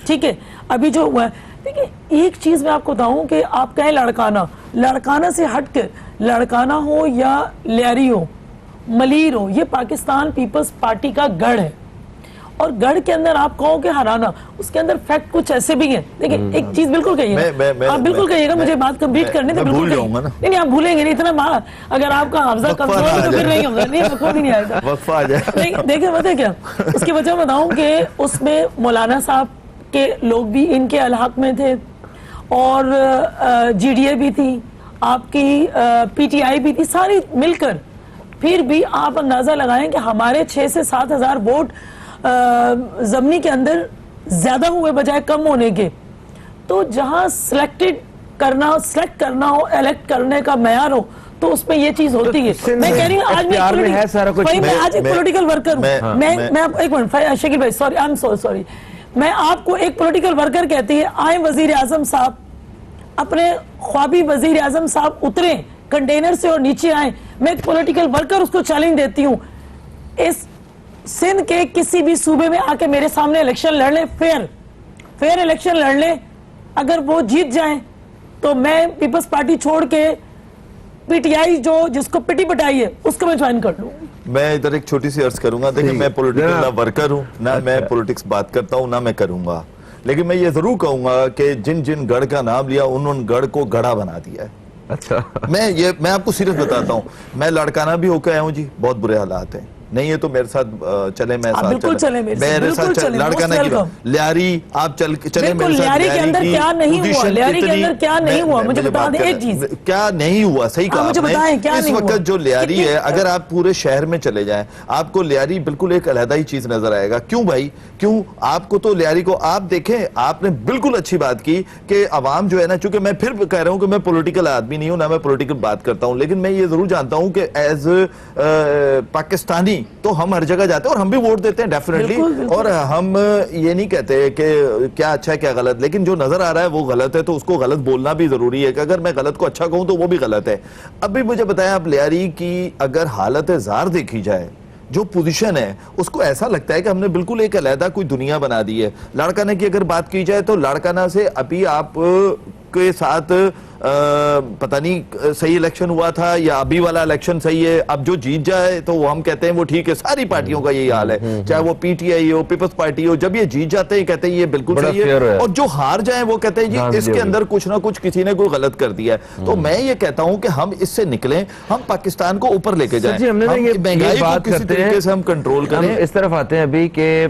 C: ठीक है, अभी जो हुआ है, देखिए एक चीज मैं आपको बताऊं कि आप कहें लड़काना से हटकर, लड़काना हो या लियारी हो, मलीर हो, ये पाकिस्तान पीपल्स पार्टी का गढ़ है। और गढ़ के अंदर आप कहो कि हराना, उसके अंदर फैक्ट कुछ ऐसे भी हैं। देखिए एक चीज बिल्कुल कहिएगा, आप बिल्कुल कहिएगा, मुझे बात कंप्लीट करने दे, बिल्कुल जाऊंगा ना। नहीं आप भूलेंगे नहीं इतना, अगर आपका हाफजा कमजोर है तो फिर नहीं होगा, नहीं वक्त नहीं आएगा। देखिए पता क्या, उसकी वजह बताऊं कि उसमें मौलाना साहब के लोग भी इनके अलहक में थे और जीडीए भी थी, आपकी पीटीआई भी थी, सारी मिलकर। फिर भी आप अंदाजा लगाएं कि हमारे 6 से 7 हजार वोट जमनी के अंदर ज्यादा हुए बजाय कम होने के। तो जहां सिलेक्ट करना हो, इलेक्ट करने का मयार हो, तो उसमें ये चीज होती है। मैं कह रही हूँ आज मैं आज एक पॉलिटिकल वर्कर हूँ। मैं एक मिनट शकील भाई, sorry, I am so sorry, मैं आपको एक पॉलिटिकल वर्कर कहती है। आए वजीर आजम साहब, अपने ख्वाबी वजीर आजम साहब उतरे कंटेनर से और नीचे आए। मैं एक पॉलिटिकल वर्कर उसको चैलेंज देती हूँ, इस सिंध के किसी भी सूबे में आके मेरे सामने इलेक्शन लड़ ले, फेयर इलेक्शन लड़ ले। अगर वो जीत जाए तो मैं पीपल्स पार्टी छोड़ के पीटीआई जो जिसको पिटी पटाई है उसको मैं ज्वाइन कर लूं।
B: मैं इधर एक छोटी सी अर्ज करूंगा। देखिए मैं पॉलिटिकल ना वर्कर हूं ना मैं पॉलिटिक्स बात करता हूं ना मैं करूंगा, लेकिन मैं ये जरूर कहूंगा कि जिन जिन गढ़ का नाम लिया उन गढ़ को गढ़ा बना दिया है।
A: अच्छा
B: मैं आपको सीरियस बताता हूं, मैं लड़काना भी होकर आया हूं जी, बहुत बुरे हालात हैं। नहीं है तो मेरे साथ चले, मैं साथ चले, मेरे साथ लड़काना की लियारी आप चले मेरे साथ।
C: लियारी के अंदर क्या नहीं हुआ, लियारी के अंदर क्या नहीं हुआ, मुझे बता दें एक चीज,
B: क्या नहीं हुआ, सही कहा आपने। इस वक्त जो लियारी है, अगर आप पूरे शहर में चले जाएं, आपको लियारी बिल्कुल एक अलग ही चीज नजर आएगा। क्यों भाई, क्यों? आपको तो लियारी को आप देखें, आपने बिल्कुल अच्छी बात की कि अवाम जो है ना, चूंकि मैं फिर कह रहा हूं कि मैं पॉलिटिकल आदमी नहीं हूं ना मैं पॉलिटिकल बात करता हूं, लेकिन मैं ये जरूर जानता हूं कि एज पाकिस्तानी तो हम हर जगह जाते हैं और हम भी वोट देते हैं डेफिनेटली, और हम ये नहीं कहते कि क्या अच्छा है क्या गलत, लेकिन जो नजर आ रहा है वो गलत है तो उसको गलत बोलना भी जरूरी है कि अगर मैं गलत को अच्छा कहूं तो वो भी गलत है। अब भी मुझे बताया, आप लियारी की अगर हालत जार देखी जाए, जो पोजीशन है, उसको ऐसा लगता है कि हमने बिल्कुल एक अलहदा कोई दुनिया बना दी है। लाड़काना की अगर बात की जाए तो लाड़काना से अभी आप के साथ पता नहीं सही इलेक्शन हुआ था या अभी वाला इलेक्शन सही है। अब जो जीत जाए तो वो हम कहते हैं वो ठीक है, सारी पार्टियों का यही हाल है, चाहे वो पीटीआई हो, पीपल्स पार्टी हो, जब ये जीत जाते हैं कहते हैं ये बिल्कुल सही है, और जो हार जाए वो कहते हैं जी इसके अंदर कुछ ना कुछ किसी ने कोई गलत कर दिया है। तो मैं ये कहता हूं कि हम इससे निकलें, हम पाकिस्तान को ऊपर लेके जाएं, महंगाई को किसी तरीके से हम कंट्रोल करें।
A: इस तरफ आते हैं अभी के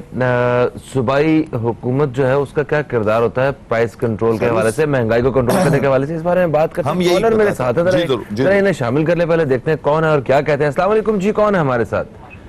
A: सूबाई हुकूमत जो है उसका क्या किरदार होता है प्राइस कंट्रोल के हवाले से, महंगाई को कंट्रोल करने के हवाले से, इस बारे में हैं, बात करते
B: हम
A: हैं।
B: यही
A: कॉलर मेरे
B: बताते
A: साथ है,
B: हैं। जी,
A: जरा
B: जरूर, जी,
A: जरा इन्हें शामिल कर ले, पहले देखते हैं कौन है और क्या कहते हैं। अस्सलाम वालेकुम जी, कौन है हमारे साथ?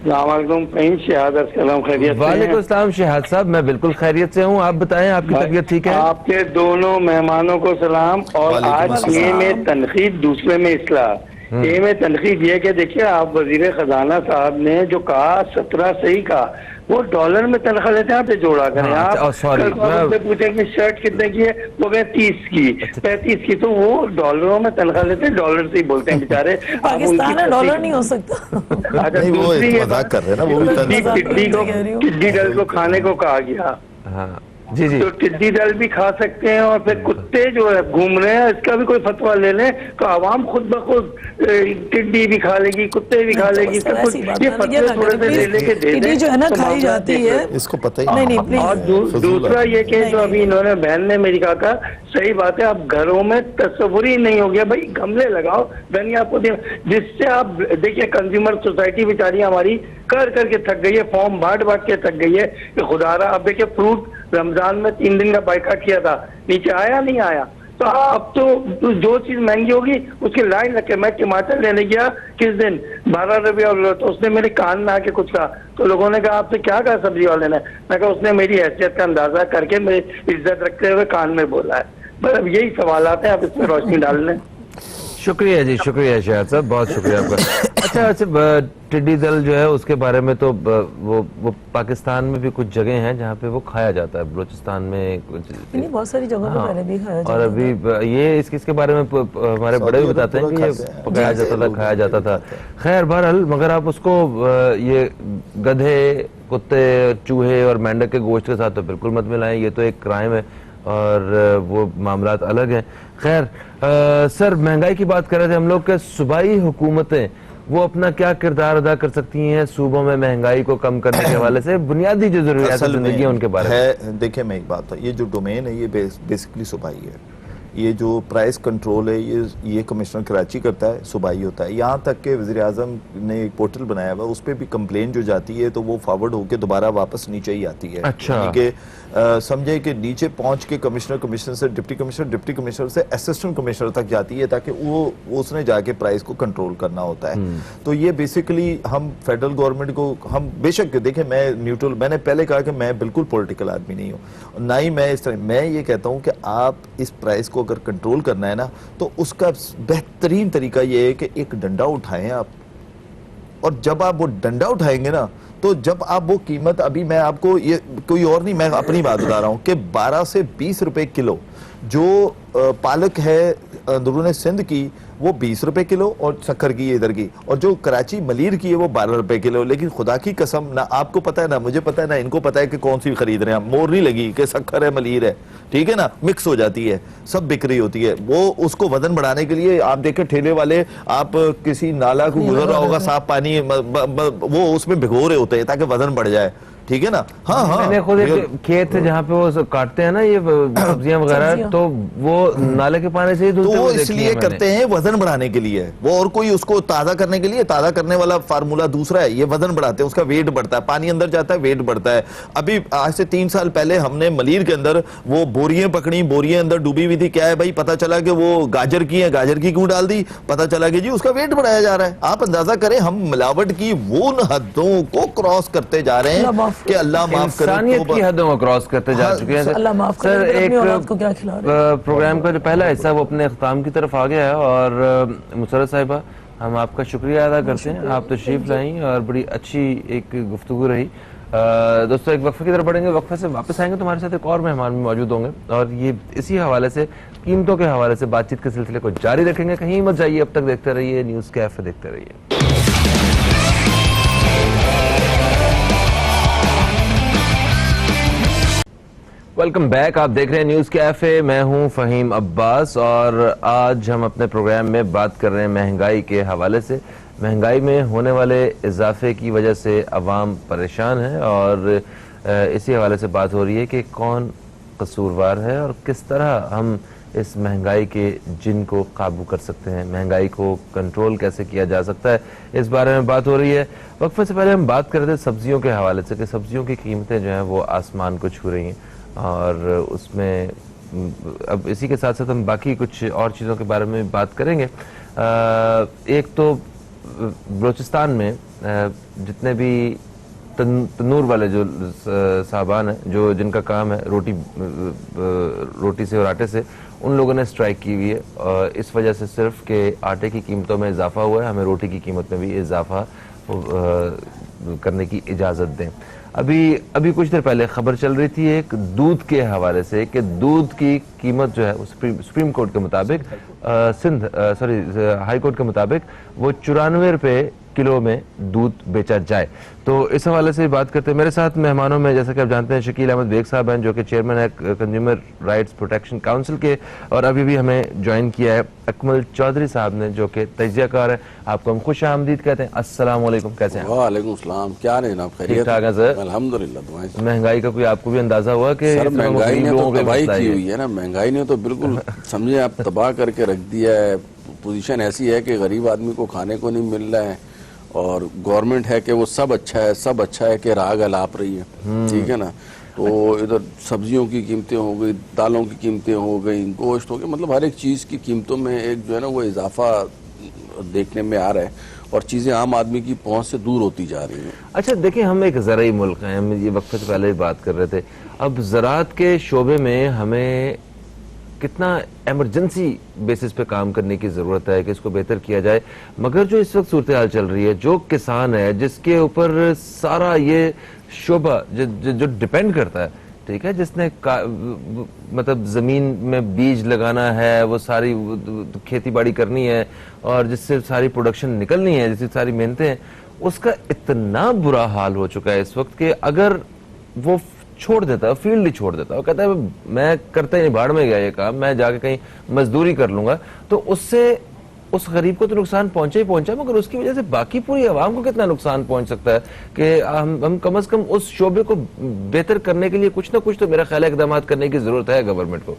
D: वालेकुम शहादत सलाम, खैरियत से हैं?
A: वालेकुम अस्सलाम शहाद साहब, मैं बिल्कुल खैरियत से हूँ। आप बताएं, आपकी तबीयत ठीक है?
D: आपके दोनों मेहमानों को सलाम। और
B: वालेकुम
D: आज
B: अस्सलाम।
D: ए में तनकीद, दूसरे में इस्लाह। ए में तनकीद ये कि देखिए, आप वजीर खजाना साहब ने जो कहा 17 सही कहा, वो डॉलर में तनख्वाह लेते हैं, आप ये जोड़ा करें।
A: हाँ,
D: आप
A: सॉरी,
D: कल को आपसे पूछे कि शर्ट कितने की है, वो कहे 30 की, 35 की, तो वो डॉलरों में तनख्वाह लेते हैं, डॉलर से ही बोलते हैं बेचारे। आप
C: पाकिस्तान
D: उनकी
C: है, डॉलर नहीं हो सकता।
D: अच्छा,
B: नहीं, वो
D: दूसरी ये
B: मजाक कर रहे हैं ना, वो भी
D: टिड्डी दल को खाने को कहा गया,
A: हाँ जी जी।
D: तो टिड्डी दल भी खा सकते हैं। और फिर कुत्ते जो है घूम रहे हैं, इसका भी कोई फतवा ले लें तो आवाम खुद ब खुद टिड्डी भी खा लेगी, कुत्ते भी खा लेगी, सब कुछ। ये फतवे थोड़े से ले लेके दे दें
C: जो है ना
D: तो
C: खाई
D: मामला
C: जाती
D: ठीक
C: है।
B: इसको पता ही
C: नहीं,
B: नहीं।
C: प्लीज।
D: और दूसरा ये कि जो अभी इन्होंने बहन ने मेरी कहा था, सही बात है, अब घरों में तस्वुर ही नहीं हो गया भाई, गमले लगाओ, बहन आपको जिससे आप देखिए कंज्यूमर सोसाइटी बेचारी हमारी कर करके थक गई है, फॉर्म बांट के थक गई है कि खुदारा। अब देखिए फ्रूट रमजान में 3 दिन का बाइकाट किया था, नीचे आया नहीं आया, तो अब तो जो चीज महंगी होगी उसकी लाइन लग के। मैं टमाटर लेने गया किस दिन 12 रुपया, तो उसने मेरे कान में आके कुछ कहा, तो लोगों ने कहा आपसे क्या कहा सब्जी वाले ने? मैं कहा उसने मेरी हैसियत का अंदाजा करके मेरी इज्जत रखते हुए कान में बोला है। बस अब यही सवाल आते हैं, आप इसमें रोशनी डाल लें।
A: शुक्रिया जी, शुक्रिया शहद साहब, बहुत शुक्रिया आपका। अच्छा, सिर्फ टिड्डी दल जो है उसके बारे में तो वो पाकिस्तान में भी कुछ जगह हैं जहाँ पे वो खाया जाता है, बलूचिस्तान में कुछ,
C: नहीं, बहुत सारी जगहों पे
A: हाँ,
C: पहले भी खाया जाता
A: और अभी ये इसके बारे में हमारे बड़े भी बताते हैं कि ये पकाया जाता था, खाया जाता था। खैर बहरहाल, मगर आप उसको ये गधे, कुत्ते, चूहे और मेंढक के गोश्त के साथ तो बिल्कुल मत मिलाएं, ये तो एक क्राइम है और वो मामलात अलग हैं। खैर सर, महंगाई की बात कर रहे थे हम लोग के सूबाई हुकूमतें वो अपना क्या किरदार अदा कर सकती हैं सूबों में महंगाई को कम करने के हवाले से, बुनियादी जो जरूरियात जिंदगी है उनके बारे में?
B: देखिए, मैं एक बात, ये जो डोमेन है ये बेसिकली सूबाई है। ये जो प्राइस कंट्रोल है ये कमिश्नर कराची करता है, सूबाई होता है। यहाँ तक के वज़ीर आज़म ने एक पोर्टल बनाया हुआ, उस पर भी कंप्लेन जो जाती है तो वो फॉरवर्ड होकर दोबारा वापस नीचे ही आती है।
A: अच्छा।
B: कि समझे कि नीचे पहुंच के कमिश्नर से डिप्टी कमिश्नर से असिस्टेंट कमिश्नर तक जाती है, ताकि वो उसने जाके प्राइस को कंट्रोल करना होता है। तो ये बेसिकली हम फेडरल गवर्नमेंट को, हम बेशक देखें, मैं न्यूट्रल, मैंने पहले कहा कि मैं बिल्कुल पॉलिटिकल आदमी नहीं हूँ, ना ही मैं इस तरह, मैं ये कहता हूँ कि आप इस प्राइस को अगर कंट्रोल करना है ना, तो उसका बेहतरीन तरीका ये है कि एक डंडा उठाएं आप, और जब आप वो डंडा उठाएंगे ना, तो जब आप वो कीमत, अभी मैं आपको ये कोई और नहीं, मैं अपनी बात बता रहा हूँ कि 12 से 20 रुपए किलो जो पालक है अंदरून सिंध की, वो 20 रुपए किलो, और शक्कर की इधर की, और जो कराची मलीर की है वो 12 रुपए किलो। लेकिन खुदा की कसम, ना आपको पता है, ना मुझे पता है, ना इनको पता है कि कौन सी खरीद रहे हैं हम। मोर नहीं लगी कि शक्कर है मलीर है, ठीक है ना, मिक्स हो जाती है, सब बिक रही होती है। वो उसको वजन बढ़ाने के लिए आप देखें ठेले वाले, आप किसी नाला को गुजर रहा होगा, साफ पानी वो उसमें भिगो रहे होते हैं ताकि वजन बढ़ जाए, ठीक है ना। हाँ हाँ,
A: मैंने खुद एक खेत है जहाँ पे वो काटते हैं ना ये सब्जियां वगैरह, तो वो नाले के पानी से ही धुलते
B: तो वो
A: हुए
B: इसलिए करते हैं वजन बढ़ाने के लिए, वो और कोई उसको ताजा करने के लिए, ताजा करने वाला फार्मूला दूसरा है, ये वजन बढ़ाते हैं, उसका वेट बढ़ता है, पानी अंदर जाता है, वेट बढ़ता है। अभी आज से 3 साल पहले हमने मलीर के अंदर वो बोरियां पकड़ी, बोरियां अंदर डूबी हुई थी, क्या है भाई, पता चला कि वो गाजर की है, गाजर की क्यों डाल दी, पता चला कि जी उसका वेट बढ़ाया जा रहा है। आप अंदाजा करें, हम मिलावट की वो हदों को क्रॉस करते जा रहे हैं कि अल्लाह माफ करे,
A: इंसानियत की हदों को क्रॉस करते जा चुके हैं।
C: अल्लाह माफ करे,
A: सर,
C: अपनी औलाद
A: एक
C: को क्या खिला रहे हैं?
A: प्रोग्राम का जो पहला हिस्सा वो अपने अख्ताम की तरफ आ गया है, और मुसर्रत साहिबा, हम आपका शुक्रिया अदा करते हैं, आप तशरीफ लाई और बड़ी अच्छी एक गुफ्तगू रही। दोस्तों, एक वक्फे की तरफ बढ़ेंगे, वक्फे से वापस आएंगे तो हमारे साथ एक और मेहमान भी मौजूद होंगे, और ये इसी हवाले से, कीमतों के हवाले से बातचीत के सिलसिले को जारी रखेंगे। कहीं मत जाइए, अब तक देखते रहिए न्यूज़ कैफे, देखते रहिए। वेलकम बैक, आप देख रहे हैं न्यूज़ कैफे, मैं हूं फ़हीम अब्बास, और आज हम अपने प्रोग्राम में बात कर रहे हैं महंगाई के हवाले से। महंगाई में होने वाले इजाफे की वजह से अवाम परेशान है, और इसी हवाले से बात हो रही है कि कौन कसूरवार है और किस तरह हम इस महंगाई के जिन को काबू कर सकते हैं, महंगाई को कंट्रोल कैसे किया जा सकता है, इस बारे में बात हो रही है। वक्फे से पहले हम बात कर रहे थे सब्जियों के हवाले से कि सब्जियों की कीमतें जो हैं वो आसमान को छू रही हैं, और उसमें अब इसी के साथ साथ हम बाकी कुछ और चीज़ों के बारे में बात करेंगे। एक तो बलूचिस्तान में जितने भी तनूर वाले जो साहबान हैं, जो जिनका काम है रोटी से और आटे से, उन लोगों ने स्ट्राइक की हुई है और इस वजह से सिर्फ कि आटे की कीमतों में इजाफा हुआ है, हमें रोटी की कीमत में भी इजाफा करने की इजाज़त दें। अभी कुछ देर पहले खबर चल रही थी एक दूध के हवाले से कि दूध की कीमत जो है सुप्रीम कोर्ट के मुताबिक हाई कोर्ट के मुताबिक वो 94 रुपये किलो में दूध बेचा जाए। तो इस हवाले से बात करते हैं। मेरे साथ मेहमानों में जैसा कि आप जानते हैं शकील अहमद बेग साहब हैं, जो कि चेयरमैन है कंज्यूमर राइट्स प्रोटेक्शन काउंसिल के, और अभी भी हमें ज्वाइन किया है अकमल चौधरी साहब ने, जो कि तजियाकार है। आपको हम खुश आमदीद कहते हैं। अस्सलाम वालेकुम, कैसे हैं?
E: वालेकुम सलाम, क्या है जनाब?
A: ठीक ठाक है सर,
E: अल्हम्दुलिल्लाह।
A: महंगाई का कोई आपको भी अंदाजा हुआ कि
E: महंगाई ने तो तबाही की हुई है ना, महंगाई ने तो बिल्कुल समझे आप तबाह करके रख दिया है। पोजीशन ऐसी है कि गरीब आदमी को खाने को नहीं मिल रहा है और गवर्नमेंट है कि वो सब अच्छा है कि राग अलाप रही है, ठीक है ना। तो इधर सब्जियों की कीमतें हो गई, दालों की कीमतें हो गई, गोश्त हो गया, मतलब हर एक चीज़ की कीमतों में एक जो है ना वो इजाफा देखने में आ रहा है और चीज़ें आम आदमी की पहुंच से दूर होती जा रही हैं।
A: अच्छा देखिए, हम एक ज़राई मुल्क हैं, हम ये वक्फे से पहले भी बात कर रहे थे। अब ज़राअत के शोबे में हमें कितना एमरजेंसी बेसिस पे काम करने की ज़रूरत है कि इसको बेहतर किया जाए, मगर जो इस वक्त सूरत हाल चल रही है, जो किसान है जिसके ऊपर सारा ये शोबा जो डिपेंड करता है, ठीक है, जिसने मतलब ज़मीन में बीज लगाना है, वो सारी खेती बाड़ी करनी है और जिससे सारी प्रोडक्शन निकलनी है, जिससे सारी मेहनतें हैं, उसका इतना बुरा हाल हो चुका है इस वक्त कि अगर वो छोड़ देता है, फील्ड ही छोड़ देता है, वो कहता है मैं करता ही नहीं, भाड़ में गया ये काम, मैं जाके कहीं मजदूरी कर लूंगा, तो उससे उस गरीब को तो नुकसान पहुंचा ही पहुंचा, मगर उसकी वजह से बाकी पूरी आवाम को कितना नुकसान पहुंच सकता है कि हम कम से कम उस शोबे को बेहतर करने के लिए कुछ ना कुछ तो मेरा ख्याल है इकदाम करने की जरूरत है गवर्नमेंट को।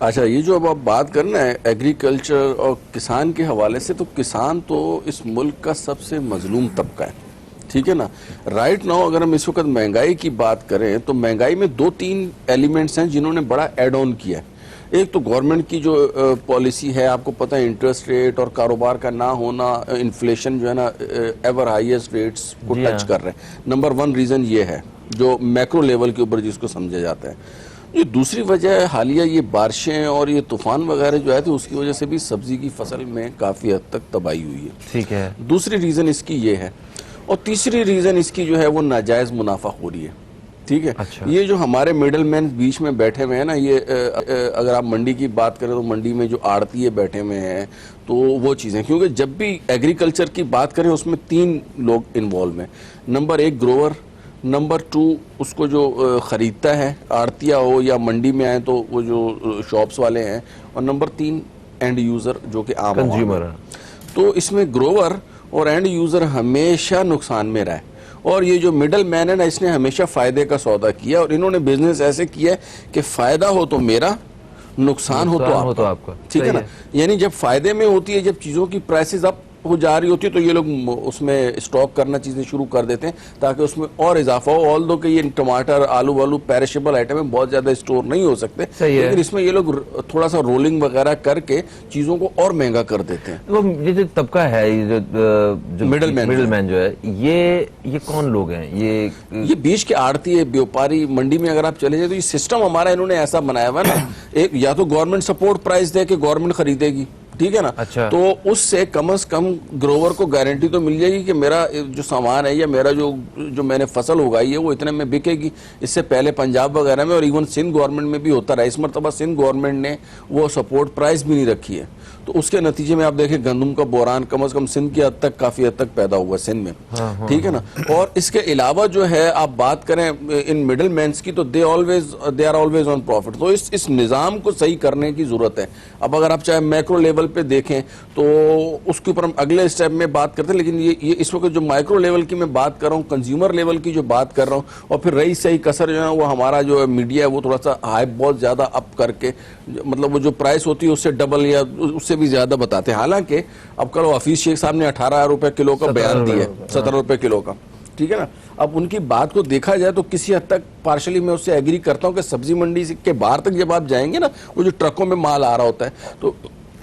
E: अच्छा, ये जो अब आप बात करना है एग्रीकल्चर और किसान के हवाले से, तो किसान तो इस मुल्क का सबसे मजलूम तबका है, ठीक है ना। राइट नाउ अगर हम इस वक्त महंगाई की बात करें तो महंगाई में 2-3 एलिमेंट्स हैं जिन्होंने बड़ा एड ऑन किया है। एक तो गवर्नमेंट की जो पॉलिसी है, आपको पता है इंटरेस्ट रेट और कारोबार का ना होना, इन्फ्लेशन जो है ना एवर हाईएस्ट रेट्स को टच कर रहे हैं। नंबर 1 रीजन ये है जो मैक्रो लेवल के ऊपर जिसको समझा जाता है। ये दूसरी वजह है हालिया ये बारिशें और ये तूफान वगैरह जो है तो उसकी वजह से भी सब्जी की फसल में काफी हद तक तबाही हुई है,
A: ठीक है।
E: दूसरी रीजन इसकी ये है और तीसरी रीजन इसकी जो है वो नाजायज मुनाफाखोरी है, ठीक है।
A: अच्छा।
E: ये जो हमारे मिडल मैन बीच में बैठे हुए हैं ना, ये अगर आप मंडी की बात करें तो मंडी में जो आड़तीये बैठे हुए हैं, तो वो चीज़ें, क्योंकि जब भी एग्रीकल्चर की बात करें उसमें 3 लोग इन्वॉल्व हैं। नंबर 1 ग्रोवर, नंबर 2 उसको जो ख़रीदता है, आड़तिया हो या मंडी में आए तो वो जो शॉप्स वाले हैं, और नंबर 3 एंड यूज़र जो कि आम कंज्यूमर है। तो इसमें ग्रोवर और एंड यूज़र हमेशा नुकसान में रहा है और ये जो मिडल मैन है ना, इसने हमेशा फ़ायदे का सौदा किया और इन्होंने बिजनेस ऐसे किया है कि फ़ायदा हो तो मेरा, नुकसान हो तो आपका, ठीक है ना। यानी जब फ़ायदे में होती है, जब चीज़ों की प्राइसेस अप हो जा रही होती है तो ये लोग उसमें स्टॉक करना चीज़ें शुरू कर देते हैं ताकि उसमें और इजाफा हो। ऑल दो कि ये टमाटर आलू वालू पेरिशेबल आइटम है, बहुत ज़्यादा स्टोर नहीं हो सकते, लेकिन इसमें ये लोग थोड़ा सा रोलिंग वगैरह करके चीज़ों को और महंगा कर देते हैं।
A: वो ये जो तबका है, ये जो मिडल मैन जो है, ये कौन लोग हैं? ये
E: बीच के आड़ती है, व्यापारी। मंडी में अगर आप चले जाए तो ये सिस्टम हमारा इन्होंने ऐसा बनाया हुआ है ना, एक या तो गवर्नमेंट सपोर्ट प्राइस दे के गवर्नमेंट खरीदेगी, ठीक है ना।
A: अच्छा।
E: तो उससे कम से कम ग्रोवर को गारंटी तो मिल जाएगी कि मेरा जो सामान है या मेरा जो मैंने फसल उगाई है वो इतने में बिकेगी। इससे पहले पंजाब वगैरह में और इवन सिंध गवर्नमेंट में भी होता रहा। इस मरतबा सिंध गवर्नमेंट ने वो सपोर्ट प्राइस भी नहीं रखी है, तो उसके नतीजे में आप देखें गंदम का बोरान कम से कम सिंध की हद तक, काफी हद तक पैदा हुआ सिंध में, ठीक है ना। और इसके अलावा जो है आप बात करें इन मिडल मैन्स की, तो they are always on profit. तो इस निज़ाम को सही करने की जरूरत है। अब अगर आप चाहे मैक्रो लेवल पे देखें तो उसके ऊपर हम अगले स्टेप में बात करते हैं, लेकिन ये इस वक्त जो माइक्रो लेवल की मैं बात कर रहा हूँ, कंज्यूमर लेवल की जो बात कर रहा हूँ, और फिर रही सही कसर जो है वो हमारा जो मीडिया है वो थोड़ा सा हाइप बहुत ज्यादा अप करके, मतलब वो जो प्राइस होती है उससे डबल या उससे भी ज्यादा बताते हैं। हालांकि अब कल हफीज शेख साहब ने 18 रुपए किलो का बयान दिया है, 17 रुपए किलो का, ठीक है ना। अब उनकी बात को देखा जाए तो किसी हद तक पार्शली मैं उससे एग्री करता हूं कि सब्जी मंडी के बाहर तक जब आप जाएंगे ना, वो जो ट्रकों में माल आ रहा होता है, तो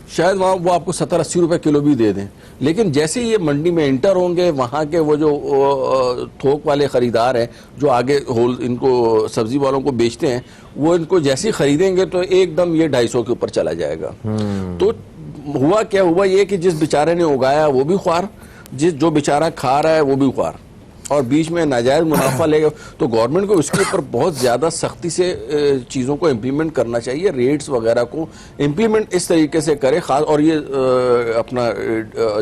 E: शायद वहाँ वो आपको 70-80 रुपए किलो भी दे दें, लेकिन जैसे ये मंडी में एंटर होंगे, वहाँ के वो जो थोक वाले खरीदार हैं जो आगे होल इनको सब्जी वालों को बेचते हैं, वो इनको जैसे ही खरीदेंगे तो एकदम ये 250 के ऊपर चला जाएगा। तो हुआ क्या, हुआ ये कि जिस बेचारे ने उगाया वो भी ख्वार, जो बेचारा खा रहा है वो भी ख्वार, और बीच में नाजायज मुनाफा लेगा। तो गवर्नमेंट को इसके ऊपर बहुत ज़्यादा सख्ती से चीज़ों को इम्प्लीमेंट करना चाहिए, रेट्स वगैरह को इम्प्लीमेंट इस तरीके से करे खास, और ये अपना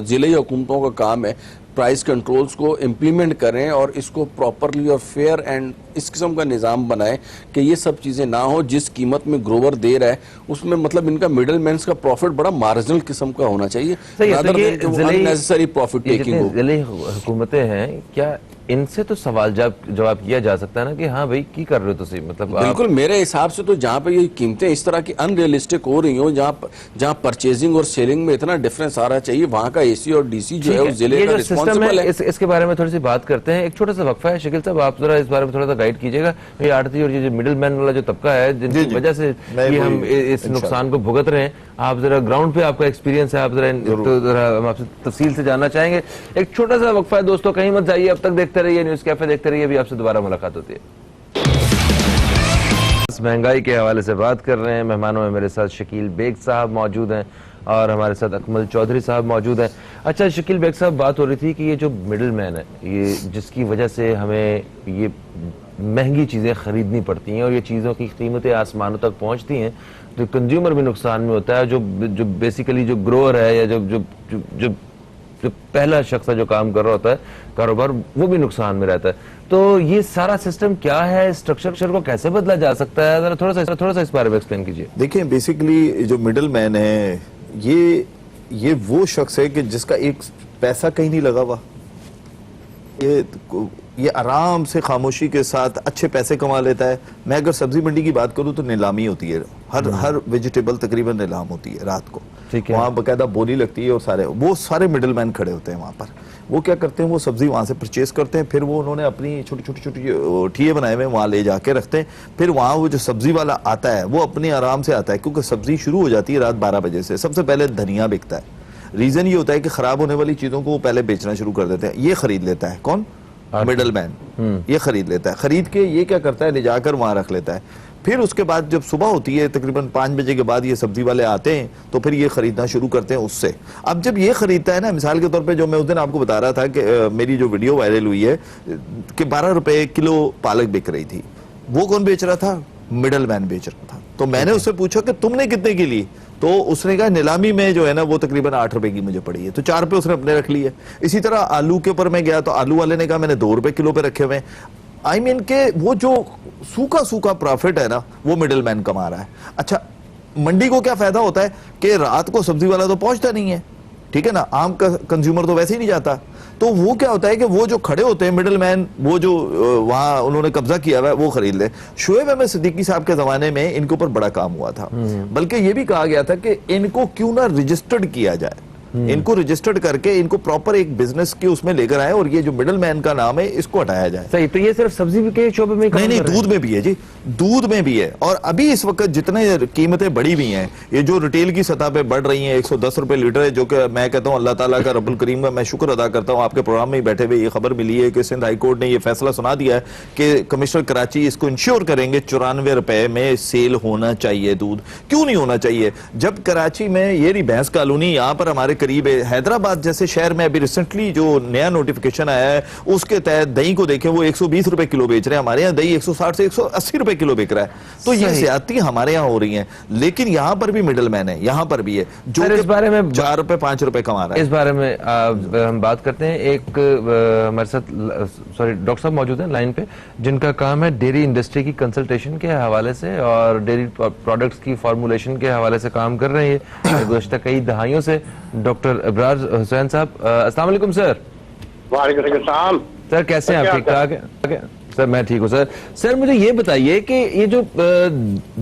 E: ज़िले हुकूमतों का काम है, प्राइस कंट्रोल्स को इम्प्लीमेंट करें और इसको प्रॉपरली और फेयर एंड इस किस्म का निज़ाम बनाएं कि ये सब चीज़ें ना हो। जिस कीमत में ग्रोवर दे रहा है उसमें मतलब इनका मिडल मैन का प्रॉफिट बड़ा मार्जिनल किस्म का होना चाहिए, अननेसेसरी प्रॉफिट टेकिंग हो।
A: जिले हुकूमतें हैं, क्या इनसे तो सवाल जवाब किया जा सकता है ना कि हाँ भाई की कर रहे हो तुसी, मतलब
E: बिल्कुल मेरे हिसाब से तो जहाँ पे ये कीमतें इस तरह की अनरियलिस्टिक हो रही हो, जहाँ परचेजिंग और सेलिंग में इतना डिफरेंस आ रहा चाहिए, वहाँ का एसी और डीसी जो है उस जिले का रिस्पॉन्सिबल है।
A: इसके बारे में थोड़ी सी बात करते हैं, एक छोटा सा वक्फा है। शकील साहब आप जरा इस बारे में थोड़ा सा गाइड कीजिएगा, ये आड़ती और ये जो मिडिल मैन वाला जो तबका है जिनकी वजह से ये हम इस नुकसान को भुगत रहे हैं, आप जरा ग्राउंड पे आपका एक्सपीरियंस है, आप जरा हम आपसे तफसील से जानना चाहेंगे। एक छोटा सा वक्फा है दोस्तों, कहीं मत जाइए, अब तक देखते रहिए न्यूज़ कैफे, देखते रहिए, अभी आपसे दोबारा मुलाकात होती है। महंगाई के हवाले से बात कर रहे हैं, मेहमानों में मेरे साथ शकील बेग साहब मौजूद हैं और हमारे साथ अकमल चौधरी साहब मौजूद हैं। अच्छा शकील बेग साहब, बात हो रही थी कि ये जो मिडिल मैन है, ये जिसकी वजह से हमें ये महंगी चीज़ें खरीदनी पड़ती हैं और ये चीज़ों की कीमतें आसमानों तक पहुंचती हैं, तो कंज्यूमर भी नुकसान में होता है, जो बेसिकली जो ग्रोअर है या जो पहला शख्स है जो काम कर रहा होता है कारोबार, वो भी नुकसान में रहता है। तो ये सारा सिस्टम क्या है, स्ट्रक्चर को कैसे बदला जा सकता है, जरा थोड़ा सा इस बारे में एक्सप्लेन कीजिए।
B: देखिए बेसिकली जो मिडिल मैन है ये वो शख्स है कि जिसका एक पैसा कहीं नहीं लगा हुआ, ये आराम से खामोशी के साथ अच्छे पैसे कमा लेता है। मैं अगर सब्जी मंडी की बात करूं तो नीलामी होती है, हर वेजिटेबल तकरीबन नीलाम होती है रात को, वहाँ बकायदा बोली लगती है और वो सारे मिडिल मैन खड़े होते हैं वहाँ पर। वो क्या करते हैं, वो सब्जी वहाँ से परचेज करते हैं, फिर वो उन्होंने अपनी छोटी छोटी ठिये बनाए हुए वहाँ ले जाके रखते हैं, फिर वहाँ वो जो सब्जी वाला आता है वो अपने आराम से आता है, क्योंकि सब्जी शुरू हो जाती है रात 12 बजे से। सबसे पहले धनिया बिकता है, रीजन ये होता है कि खराब होने वाली चीजों को वो पहले बेचना शुरू कर देते हैं। ये खरीद लेता है कौन, मिडल मैन, ये खरीद लेता है, खरीद के ये क्या करता है, ले जाकर वहां रख लेता है। फिर उसके बाद जब सुबह होती है तकरीबन 5 बजे के बाद ये सब्जी वाले आते हैं, तो फिर ये खरीदना शुरू करते हैं उससे। अब जब ये खरीदता है ना, मिसाल के तौर पे जो मैं उस दिन आपको बता रहा था कि मेरी जो वीडियो वायरल हुई है कि 12 रुपए किलो पालक बिक रही थी, वो कौन बेच रहा था, मिडल मैन बेच रहा था। तो मैंने उससे पूछा कि तुमने कितने की ली, तो उसने कहा नीलामी में जो है ना वो तकरीबन 8 रुपए की मुझे पड़ी है, तो 4 रुपए उसने अपने रख लिए। इसी तरह आलू के ऊपर मैं गया तो आलू वाले ने कहा मैंने 2 रुपए किलो पे रखे हुए। आई मीन के वो जो सूखा प्रॉफिट है ना वो मिडिल मैन कमा रहा है। अच्छा, मंडी को क्या फायदा होता है कि रात को सब्जी वाला तो पहुंचता नहीं है, ठीक है ना, आम का कंज्यूमर तो वैसे ही नहीं जाता, तो वो क्या होता है कि वो जो खड़े होते हैं मिडिल मैन, वो जो वहां उन्होंने कब्जा किया हुआ है वो खरीद ले। शोएब अहमद सिद्दीकी साहब के जमाने में इनके ऊपर बड़ा काम हुआ था, बल्कि ये भी कहा गया था कि इनको क्यों ना रजिस्टर्ड किया जाए, इनको रजिस्टर्ड करके इनको प्रॉपर एक बिजनेस के उसमें लेकर आए और ये जो मिडिल मैन का नाम है इसको हटाया जाए।
A: सही, तो ये सिर्फ सब्जी के शोबे में
B: नहीं, दूध में भी है जी, दूध में भी है। और अभी इस वक्त जितने कीमतें बढ़ी हुई हैं, ये जो रिटेल की सतह पे बढ़ रही हैं, 110 रुपए लीटर है, जो कि मैं कहता हूं अल्लाह ताला का रब्बुल करीम का मैं शुक्र अदा करता हूं। आपके प्रोग्राम में ही बैठे हुए ये खबर मिली है कि सिंध हाई कोर्ट ने ये फैसला सुना दिया है कि कमिश्नर कराची इसको इंश्योर करेंगे 94 रुपए में सेल होना चाहिए दूध। क्यों नहीं होना चाहिए, जब कराची में ये रही भैंस कॉलोनी, यहाँ पर हमारे करीब हैदराबाद जैसे शहर में अभी रिसेंटली जो नया नोटिफिकेशन आया है उसके तहत दही को देखें वो 120 रुपए किलो बेच रहे हैं, हमारे यहाँ दही 160 से 180 रुपए किलो बिक रहा है। तो ये ज्यादती हमारे यहाँ हो रही है, लेकिन यहाँ पर भी मिडिल मैन है, यहाँ पर भी है जो
A: इस बारे में
B: 4 रुपए 5 रुपए कमा रहा है।
A: इस बारे में हम बात करते हैं। एक हमारे साथ डॉक्टर साहब मौजूद हैं लाइन पे, जिनका काम है डेयरी इंडस्ट्री की कंसल्टेशन के हवाले से और डेयरी प्रोडक्ट्स की फॉर्मुलेशन के हवाले से काम कर रहे हैं गुज़श्ता कई दहाइयों से। डॉक्टर इब्रार हुसैन साहब, अस्सलाम वालेकुम सर।
F: वालेकुम सलाम
A: सर, कैसे हैं आप, ठीक ठाक हैं सर मैं ठीक हूँ सर। सर मुझे ये बताइए कि ये जो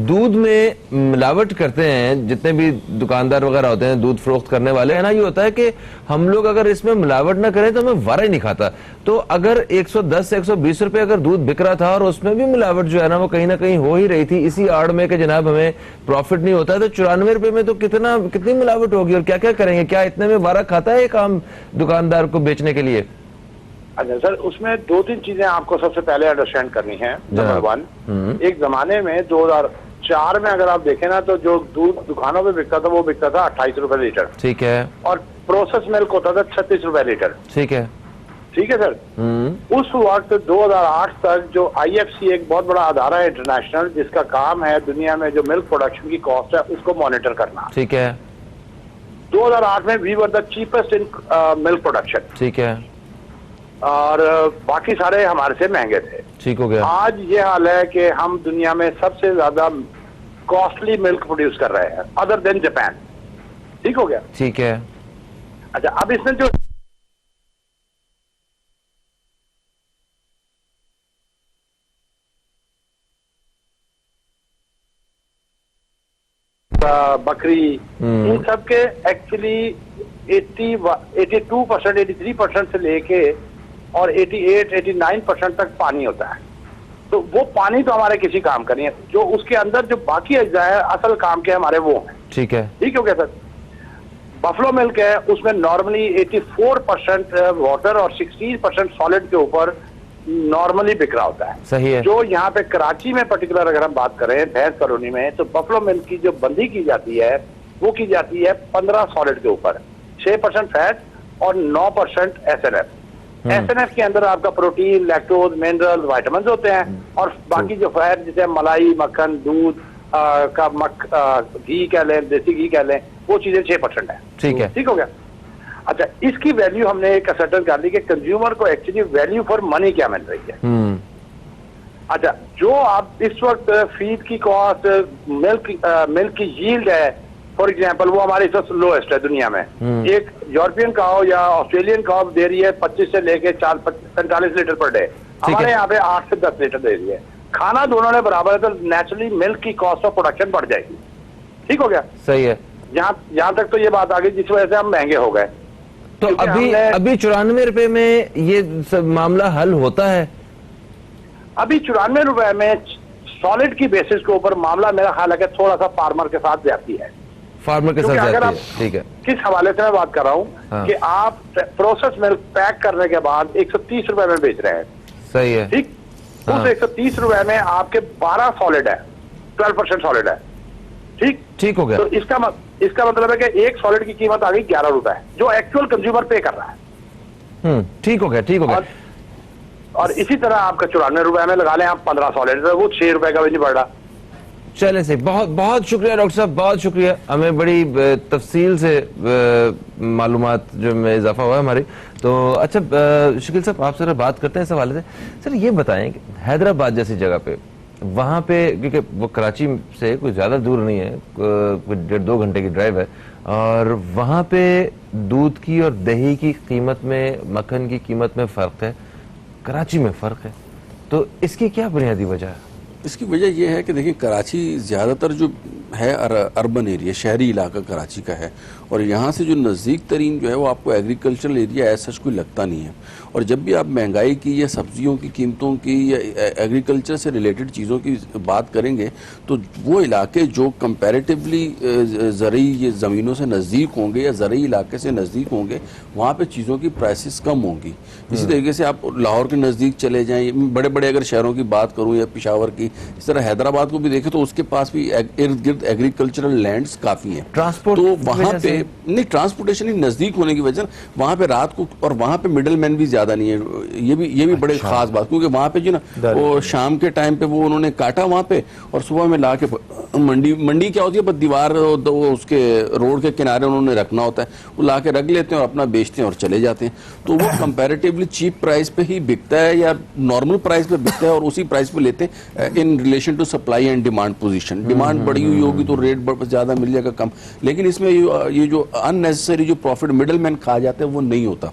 A: दूध में मिलावट करते हैं जितने भी दुकानदार वगैरह होते हैं, दूध फरोख्त करने वाले हैं ना, ये होता है कि हम लोग अगर इसमें मिलावट ना करें तो हमें वारा ही नहीं खाता। तो अगर 110 से 120 रुपए अगर दूध बिक रहा था और उसमें भी मिलावट जो है ना वो कहीं ना कहीं हो ही रही थी इसी आड़ में कि जनाब हमें प्रॉफिट नहीं होता, तो 94 रुपए में तो कितनी मिलावट होगी और क्या क्या करेंगे? क्या इतने में वारा खाता है एक आम दुकानदार को बेचने के लिए?
F: अच्छा सर, उसमें 2-3 चीजें आपको सबसे पहले अंडरस्टैंड करनी है। नंबर 1, एक जमाने में 2004 में अगर आप देखें ना तो जो दूध दुकानों पे बिकता था वो बिकता था 28 रुपए लीटर।
A: ठीक है।
F: और प्रोसेस मिल्क होता था 36 रुपए लीटर।
A: ठीक है।
F: ठीक है सर। उस वक्त 2008 तक जो IFC एक बहुत बड़ा अदारा है इंटरनेशनल, जिसका काम है दुनिया में जो मिल्क प्रोडक्शन की कॉस्ट है उसको मॉनिटर करना।
A: ठीक है।
F: 2008 में we were the cheapest in milk production.
A: ठीक है।
F: और बाकी सारे हमारे से महंगे थे।
A: ठीक हो गया।
F: आज ये हाल है कि हम दुनिया में सबसे ज्यादा कॉस्टली मिल्क प्रोड्यूस कर रहे हैं अदर देन जापान। ठीक हो गया।
A: ठीक है।
F: अच्छा, अब इसमें जो बकरी इन सब के एक्चुअली 82%, 83% से लेके और 88-89% तक पानी होता है। तो वो पानी तो हमारे किसी काम का नहीं है, जो उसके अंदर जो बाकी अज्जा है असल काम के हमारे वो हैं।
A: ठीक है।
F: ठीक हो गया सर। बफलो मिल्क है, उसमें नॉर्मली 84% वाटर और 16% सॉलिड के ऊपर नॉर्मली बिक रहा होता है।
A: सही है।
F: जो यहाँ पे कराची में पर्टिकुलर अगर हम बात करें भैंस कॉलोनी में, तो बफलो मिल्क की जो बंदी की जाती है वो की जाती है 15 सॉलिड के ऊपर, 6% फैट और 9% SNF। SNF के अंदर आपका प्रोटीन, लैक्टोज, मिनरल, विटामिन होते हैं और बाकी जो फैट जैसे मलाई, मक्खन, दूध का घी कह लें, देसी घी कह लें, वो चीजें 6% है।
A: ठीक है।
F: ठीक हो गया। अच्छा, इसकी वैल्यू हमने एक असर्टन कर ली कि कंज्यूमर को एक्चुअली वैल्यू फॉर मनी क्या मिल रही है। अच्छा, जो आप इस वक्त फीड की कॉस्ट, मिल्क की यील्ड है फॉर एग्जांपल, वो हमारी सबसे लोएस्ट है दुनिया में। एक यूरोपियन काऊ या ऑस्ट्रेलियन काऊ दे रही है 25 से लेके 45 लीटर पर डे, हमारे यहाँ पे 8 से 10 लीटर दे रही है। खाना दोनों ने बराबर है तो नेचुरली मिल्क की कॉस्ट ऑफ प्रोडक्शन बढ़ जाएगी। ठीक हो गया।
A: सही है।
F: यहाँ तक तो ये बात आ गई जिस वजह से हम महंगे हो गए।
A: तो अभी 94 रुपए में ये सब मामला हल होता है?
F: अभी 94 रुपए में सॉलिड की बेसिस के ऊपर मामला मेरा ख्याल है कि थोड़ा सा फार्मर के साथ जाती है।
A: फार्मर के साथ जाती है। ठीक है।
F: किस हवाले से मैं बात कर रहा हूँ कि आप प्रोसेस मिल्क पैक करने के बाद 130 रुपए में बेच रहे हैं।
A: सही है।
F: ठीक। उस 130 रुपए में आपके 12 सॉलिड है, 12% सॉलिड है। ठीक।
A: ठीक हो गया।
F: तो इसका मतलब है कि एक सॉलिड की कीमत आ गई 11 रुपए, जो एक्चुअल कंज्यूमर पे कर रहा है।
A: ठीक हो गया। ठीक हो गया।
F: और इसी तरह आपका 94 रुपए में लगा लें आप 15 सॉलिड, वो 6 रुपए का भी नहीं बढ़ रहा।
A: चले से बहुत बहुत शुक्रिया डॉक्टर साहब, बहुत शुक्रिया। हमें बड़ी तफसील से मालूमात जो में इजाफा हुआ हमारी। तो अच्छा शकील साहब, आपसे बात करते हैं इस हवाले से। सर ये बताएं कि हैदराबाद जैसी जगह पे, वहाँ पे, क्योंकि वो कराची से कोई ज़्यादा दूर नहीं है, कोई 1.5-2 घंटे की ड्राइव है, और वहाँ पे दूध की और दही की कीमत में, मक्खन की कीमत में फ़र्क है, कराची में फ़र्क है, तो इसकी क्या बुनियादी वजह है?
E: इसकी वजह यह है कि देखिए, कराची ज़्यादातर जो है अर्बन एरिया, शहरी इलाका कराची का है, और यहाँ से जो नज़दीक तरीन जो है वो आपको एग्रीकल्चरल एरिया ऐसा कुछ लगता नहीं है। और जब भी आप महंगाई की या सब्जियों की कीमतों की या एग्रीकल्चर से रिलेटेड चीज़ों की बात करेंगे, तो वो इलाके जो कंपैरेटिवली ज़रूरी ज़मीनों से नज़दीक होंगे या ज़रूरी इलाके से नज़दीक होंगे, वहाँ पे चीज़ों की प्राइसेस कम होंगी। इसी तरीके से आप लाहौर के नज़दीक चले जाएँ, बड़े बड़े अगर शहरों की बात करूँ या पेशावर की, इस तरह हैदराबाद को भी देखें तो उसके पास भी इर्द गिर्द एग्रीकल्चरल लैंड्स काफ़ी हैं।
A: ट्रांसपोर्ट
E: तो वहाँ पे नहीं, ट्रांसपोर्टेशन ही नज़दीक होने की वजह वहाँ पे रात को, और वहाँ पे मिडल मैन भी ज़्यादा नहीं है। ये भी बड़े खास बात, क्योंकि वहाँ पे जो ना वो शाम के टाइम पे वो उन्होंने काटा वहाँ पे, और सुबह में ला के मंडी क्या होती है, बस दीवार उसके रोड के किनारे उन्होंने रखना होता है, वो ला के रख लेते हैं और अपना बेचते हैं और चले जाते हैं। तो वो कंपैरेटिवली चीप प्राइस पे ही बिकता है या नॉर्मल प्राइस पे बिकता है, और उसी प्राइस पे लेते हैं in relation to supply and demand position. Demand बढ़ी हुई होगी तो रेट ज्यादा मिल जाएगा कम, लेकिन इसमें ये जो अननेसेसरी जो प्रॉफिट मिडल मैन खा जाते हैं वो नहीं होता।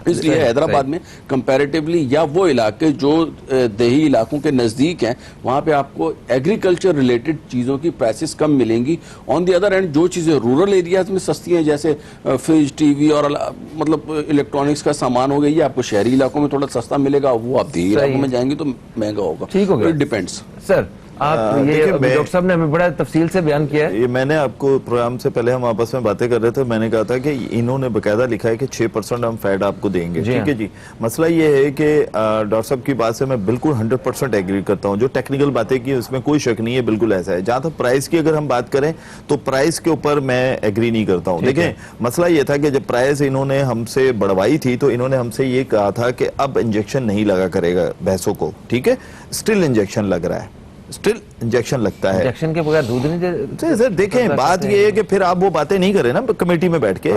E: इसलिए हैदराबाद में कंपैरेटिवली या वो इलाके जो देही इलाकों के नजदीक हैं वहां पे आपको एग्रीकल्चर रिलेटेड चीजों की प्राइसेस कम मिलेंगी। ऑन द अदर एंड जो चीजें रूरल एरियाज में सस्ती हैं जैसे फ्रिज, टीवी और मतलब इलेक्ट्रॉनिक्स का सामान हो गया, ये आपको शहरी इलाकों में थोड़ा सस्ता मिलेगा, वो आप देही इलाकों में जाएंगे तो महंगा होगा।
A: ठीक हो गया,
E: इट डिपेंड्स।
A: सर आप ये डॉक्टर साहब ने हमें बड़ा तफसील से बयान किया है।
B: ये मैंने आपको प्रोग्राम से पहले हम आपस में बातें कर रहे थे, मैंने कहा था कि इन्होंने बकायदा लिखा है कि 6% हम फैट आपको देंगे। ठीक है जी। मसला ये है कि डॉक्टर साहब की बात से मैं बिल्कुल 100% एग्री करता हूँ। जो टेक्निकल बातें की उसमें कोई शक नहीं है, बिल्कुल ऐसा है। जहां तक प्राइस की अगर हम बात करें तो प्राइस के ऊपर मैं एग्री नहीं करता हूँ। देखें, मसला ये था कि जब प्राइस इन्होंने हमसे बढ़वाई थी तो इन्होंने हमसे ये कहा था कि अब इंजेक्शन नहीं लगा करेगा भैंसों को। ठीक है, स्टिल इंजेक्शन लग रहा है, स्टिल इंजेक्शन लगता है।
A: इंजेक्शन के बगैर दूध नहीं दे।
B: सर देखें, बात ये है कि फिर आप वो बातें नहीं करें ना कमेटी में बैठ के।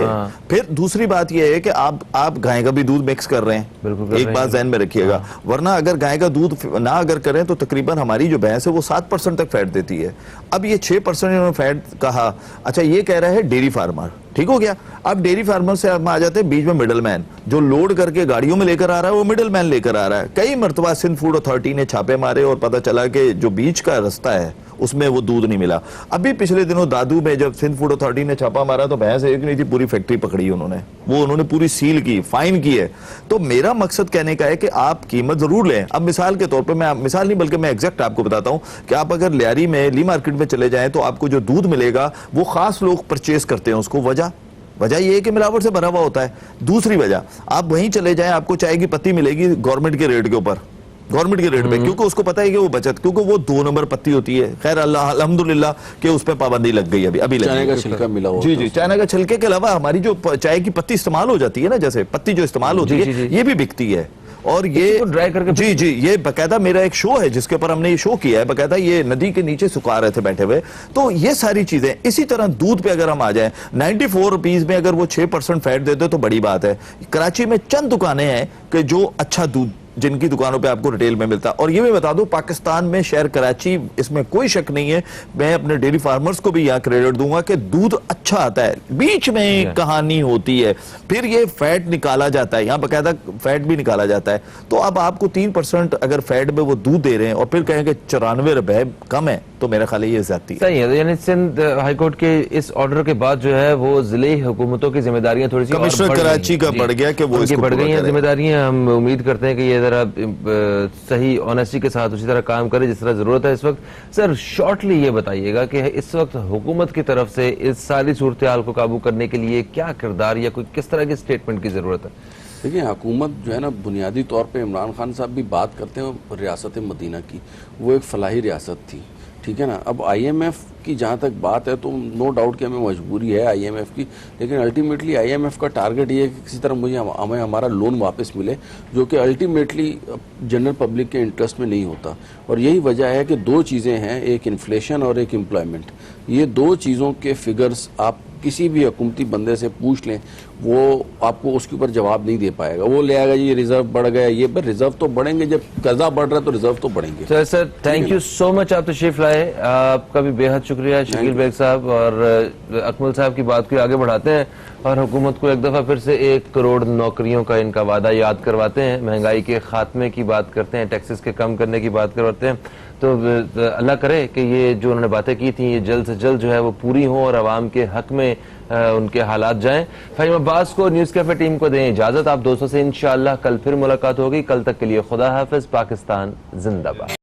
B: फिर दूसरी बात ये है कि आप गाय का भी दूध मिक्स कर रहे हैं, एक बात ज़हन में रखिएगा। वरना अगर गाय का दूध ना अगर करें तो तकरीबन हमारी जो भैंस है वो 7% तक फैट देती है। अब ये 6% इन्होंने फैट कहा। अच्छा, ये कह रहा है डेयरी फार्मर, ठीक हो गया। अब डेयरी फार्मर से हम आ जाते हैं बीच में मिडल मैन, जो लोड करके गाड़ियों में लेकर आ रहा है वो मिडल मैन लेकर आ रहा है। कई मरतबा सिंध फूड अथॉरिटी ने छापे मारे और पता चला कि जो बीच का रास्ता है उसमें वो दूध नहीं मिला। अभी पिछले दिनों दादू में जब सिंध फूड अथॉरिटी ने छापा मारा तो भैंस एक नहीं थी, पूरी फैक्ट्री पकड़ी उन्होंने पूरी सील की, फाइन की है। तो मेरा मकसद कहने का है कि आप कीमत जरूर लें। अब मिसाल के तौर पर, मैं मिसाल नहीं बल्कि मैं एग्जैक्ट आपको बताता हूं कि आप अगर लियारी में ली मार्केट में चले जाएं तो आपको जो दूध मिलेगा वो खास लोग परचेज करते हैं उसको। वजह यह है कि मिलावट से भरा हुआ होता है। दूसरी वजह, आप वहीं चले जाएं आपको चाय की पत्ती मिलेगी गवर्नमेंट के रेट के ऊपर, गवर्नमेंट के रेट पे, क्योंकि उसको पता है कि वो बचत, क्योंकि वो 2 नंबर पत्ती होती है। खैर अल्लाह अल्हम्दुलिल्लाह कि उस पर पाबंदी लग गई अभी
E: चाय का छिलका मिला हुआ।
B: जी, चाय का छिलके के अलावा हमारी जो चाय की पत्ती इस्तेमाल हो जाती है ना, जैसे पत्ती जो इस्तेमाल होती है ये भी बिकती है। और ये
A: ड्राई करके
B: जी, ये बकायदा मेरा एक शो है जिसके ऊपर हमने ये शो किया है, बकायदा ये नदी के नीचे सुखा रहे थे बैठे हुए। तो ये सारी चीजें, इसी तरह दूध पे अगर हम आ जाएं 94 रुपीज में अगर वो 6% फैट देते तो बड़ी बात है। कराची में चंद दुकानें हैं कि जो अच्छा दूध जिनकी दुकानों पे आपको रिटेल में मिलता है। और ये भी बता दूं, पाकिस्तान में शहर कराची, इसमें कोई शक नहीं है, मैं अपने डेयरी फार्मर्स को भी यहाँ क्रेडिट दूंगा कि दूध अच्छा आता है। बीच में एक कहानी होती है, फिर ये फैट निकाला जाता है, यहाँ बकायदा फैट भी निकाला जाता है। तो अब आपको 3% अगर फैट में वो दूध दे रहे हैं और फिर कहें कि 94 रुपए कम है, तो मेरा ख्याल ये ज्यादती है।
A: सही है। यानी सिंध हाईकोर्ट के इस ऑर्डर के बाद जो है वो जिले हुकूमतों की जिम्मेदारियां थोड़ी सी
B: कमिश्नर कराची का बढ़ गया कि वो
A: बढ़ गई हैं जिम्मेदारियां। हम उम्मीद करते हैं कि ये जरा सही ऑनेस्टी के साथ उसी तरह काम करे जिस तरह जरूरत है इस वक्त। सर शॉर्टली ये बताइएगा कि इस वक्त हुकूमत की तरफ से इस सारी सूरत हाल को काबू करने के लिए क्या किरदार या कोई किस तरह के स्टेटमेंट की जरूरत है?
E: देखिए, हुकूमत जो है ना, बुनियादी तौर पे इमरान खान साहब भी बात करते हैं रियासत मदीना की, वो एक फलाही रियासत थी, ठीक है ना। अब IMF की जहाँ तक बात है तो नो डाउट कि हमें मजबूरी है IMF की, लेकिन अल्टीमेटली IMF का टारगेट ये है कि किसी तरह हमें हमारा लोन वापस मिले, जो कि अल्टीमेटली जनरल पब्लिक के इंटरेस्ट में नहीं होता। और यही वजह है कि 2 चीज़ें हैं, एक इन्फ्लेशन और एक एम्प्लॉयमेंट। ये 2 चीज़ों के फिगर्स आप किसी भी हुकूमती बंदे से पूछ लें, वो आपको उसके ऊपर जवाब नहीं दे पाएगा। वो ले आएगा ये रिजर्व बढ़ गया, ये पर रिजर्व तो बढ़ेंगे, जब कर्जा बढ़ रहा है तो रिजर्व तो बढ़ेंगे।
A: Sir thank you so much, आप तशरीफ लाए, आपका भी बेहद शुक्रिया। शकील बेग साहब और अकमल साहब की बात को आगे बढ़ाते हैं और हुकूमत को एक दफा फिर से 1 करोड़ नौकरियों का इनका वादा याद करवाते हैं, महंगाई के खात्मे की बात करते हैं, टैक्सेस के कम करने की बात करवाते हैं। तो अल्लाह करे कि ये जो उन्होंने बातें की थी ये जल्द से जल्द जो है वो पूरी हों और आवाम के हक में उनके हालात जाएं। फहीम अब्बास को, न्यूज़ कैफे टीम को दें इजाजत। आप दोस्तों से इंशाअल्लाह कल फिर मुलाकात होगी। कल तक के लिए खुदा हाफिज। पाकिस्तान जिंदाबाद।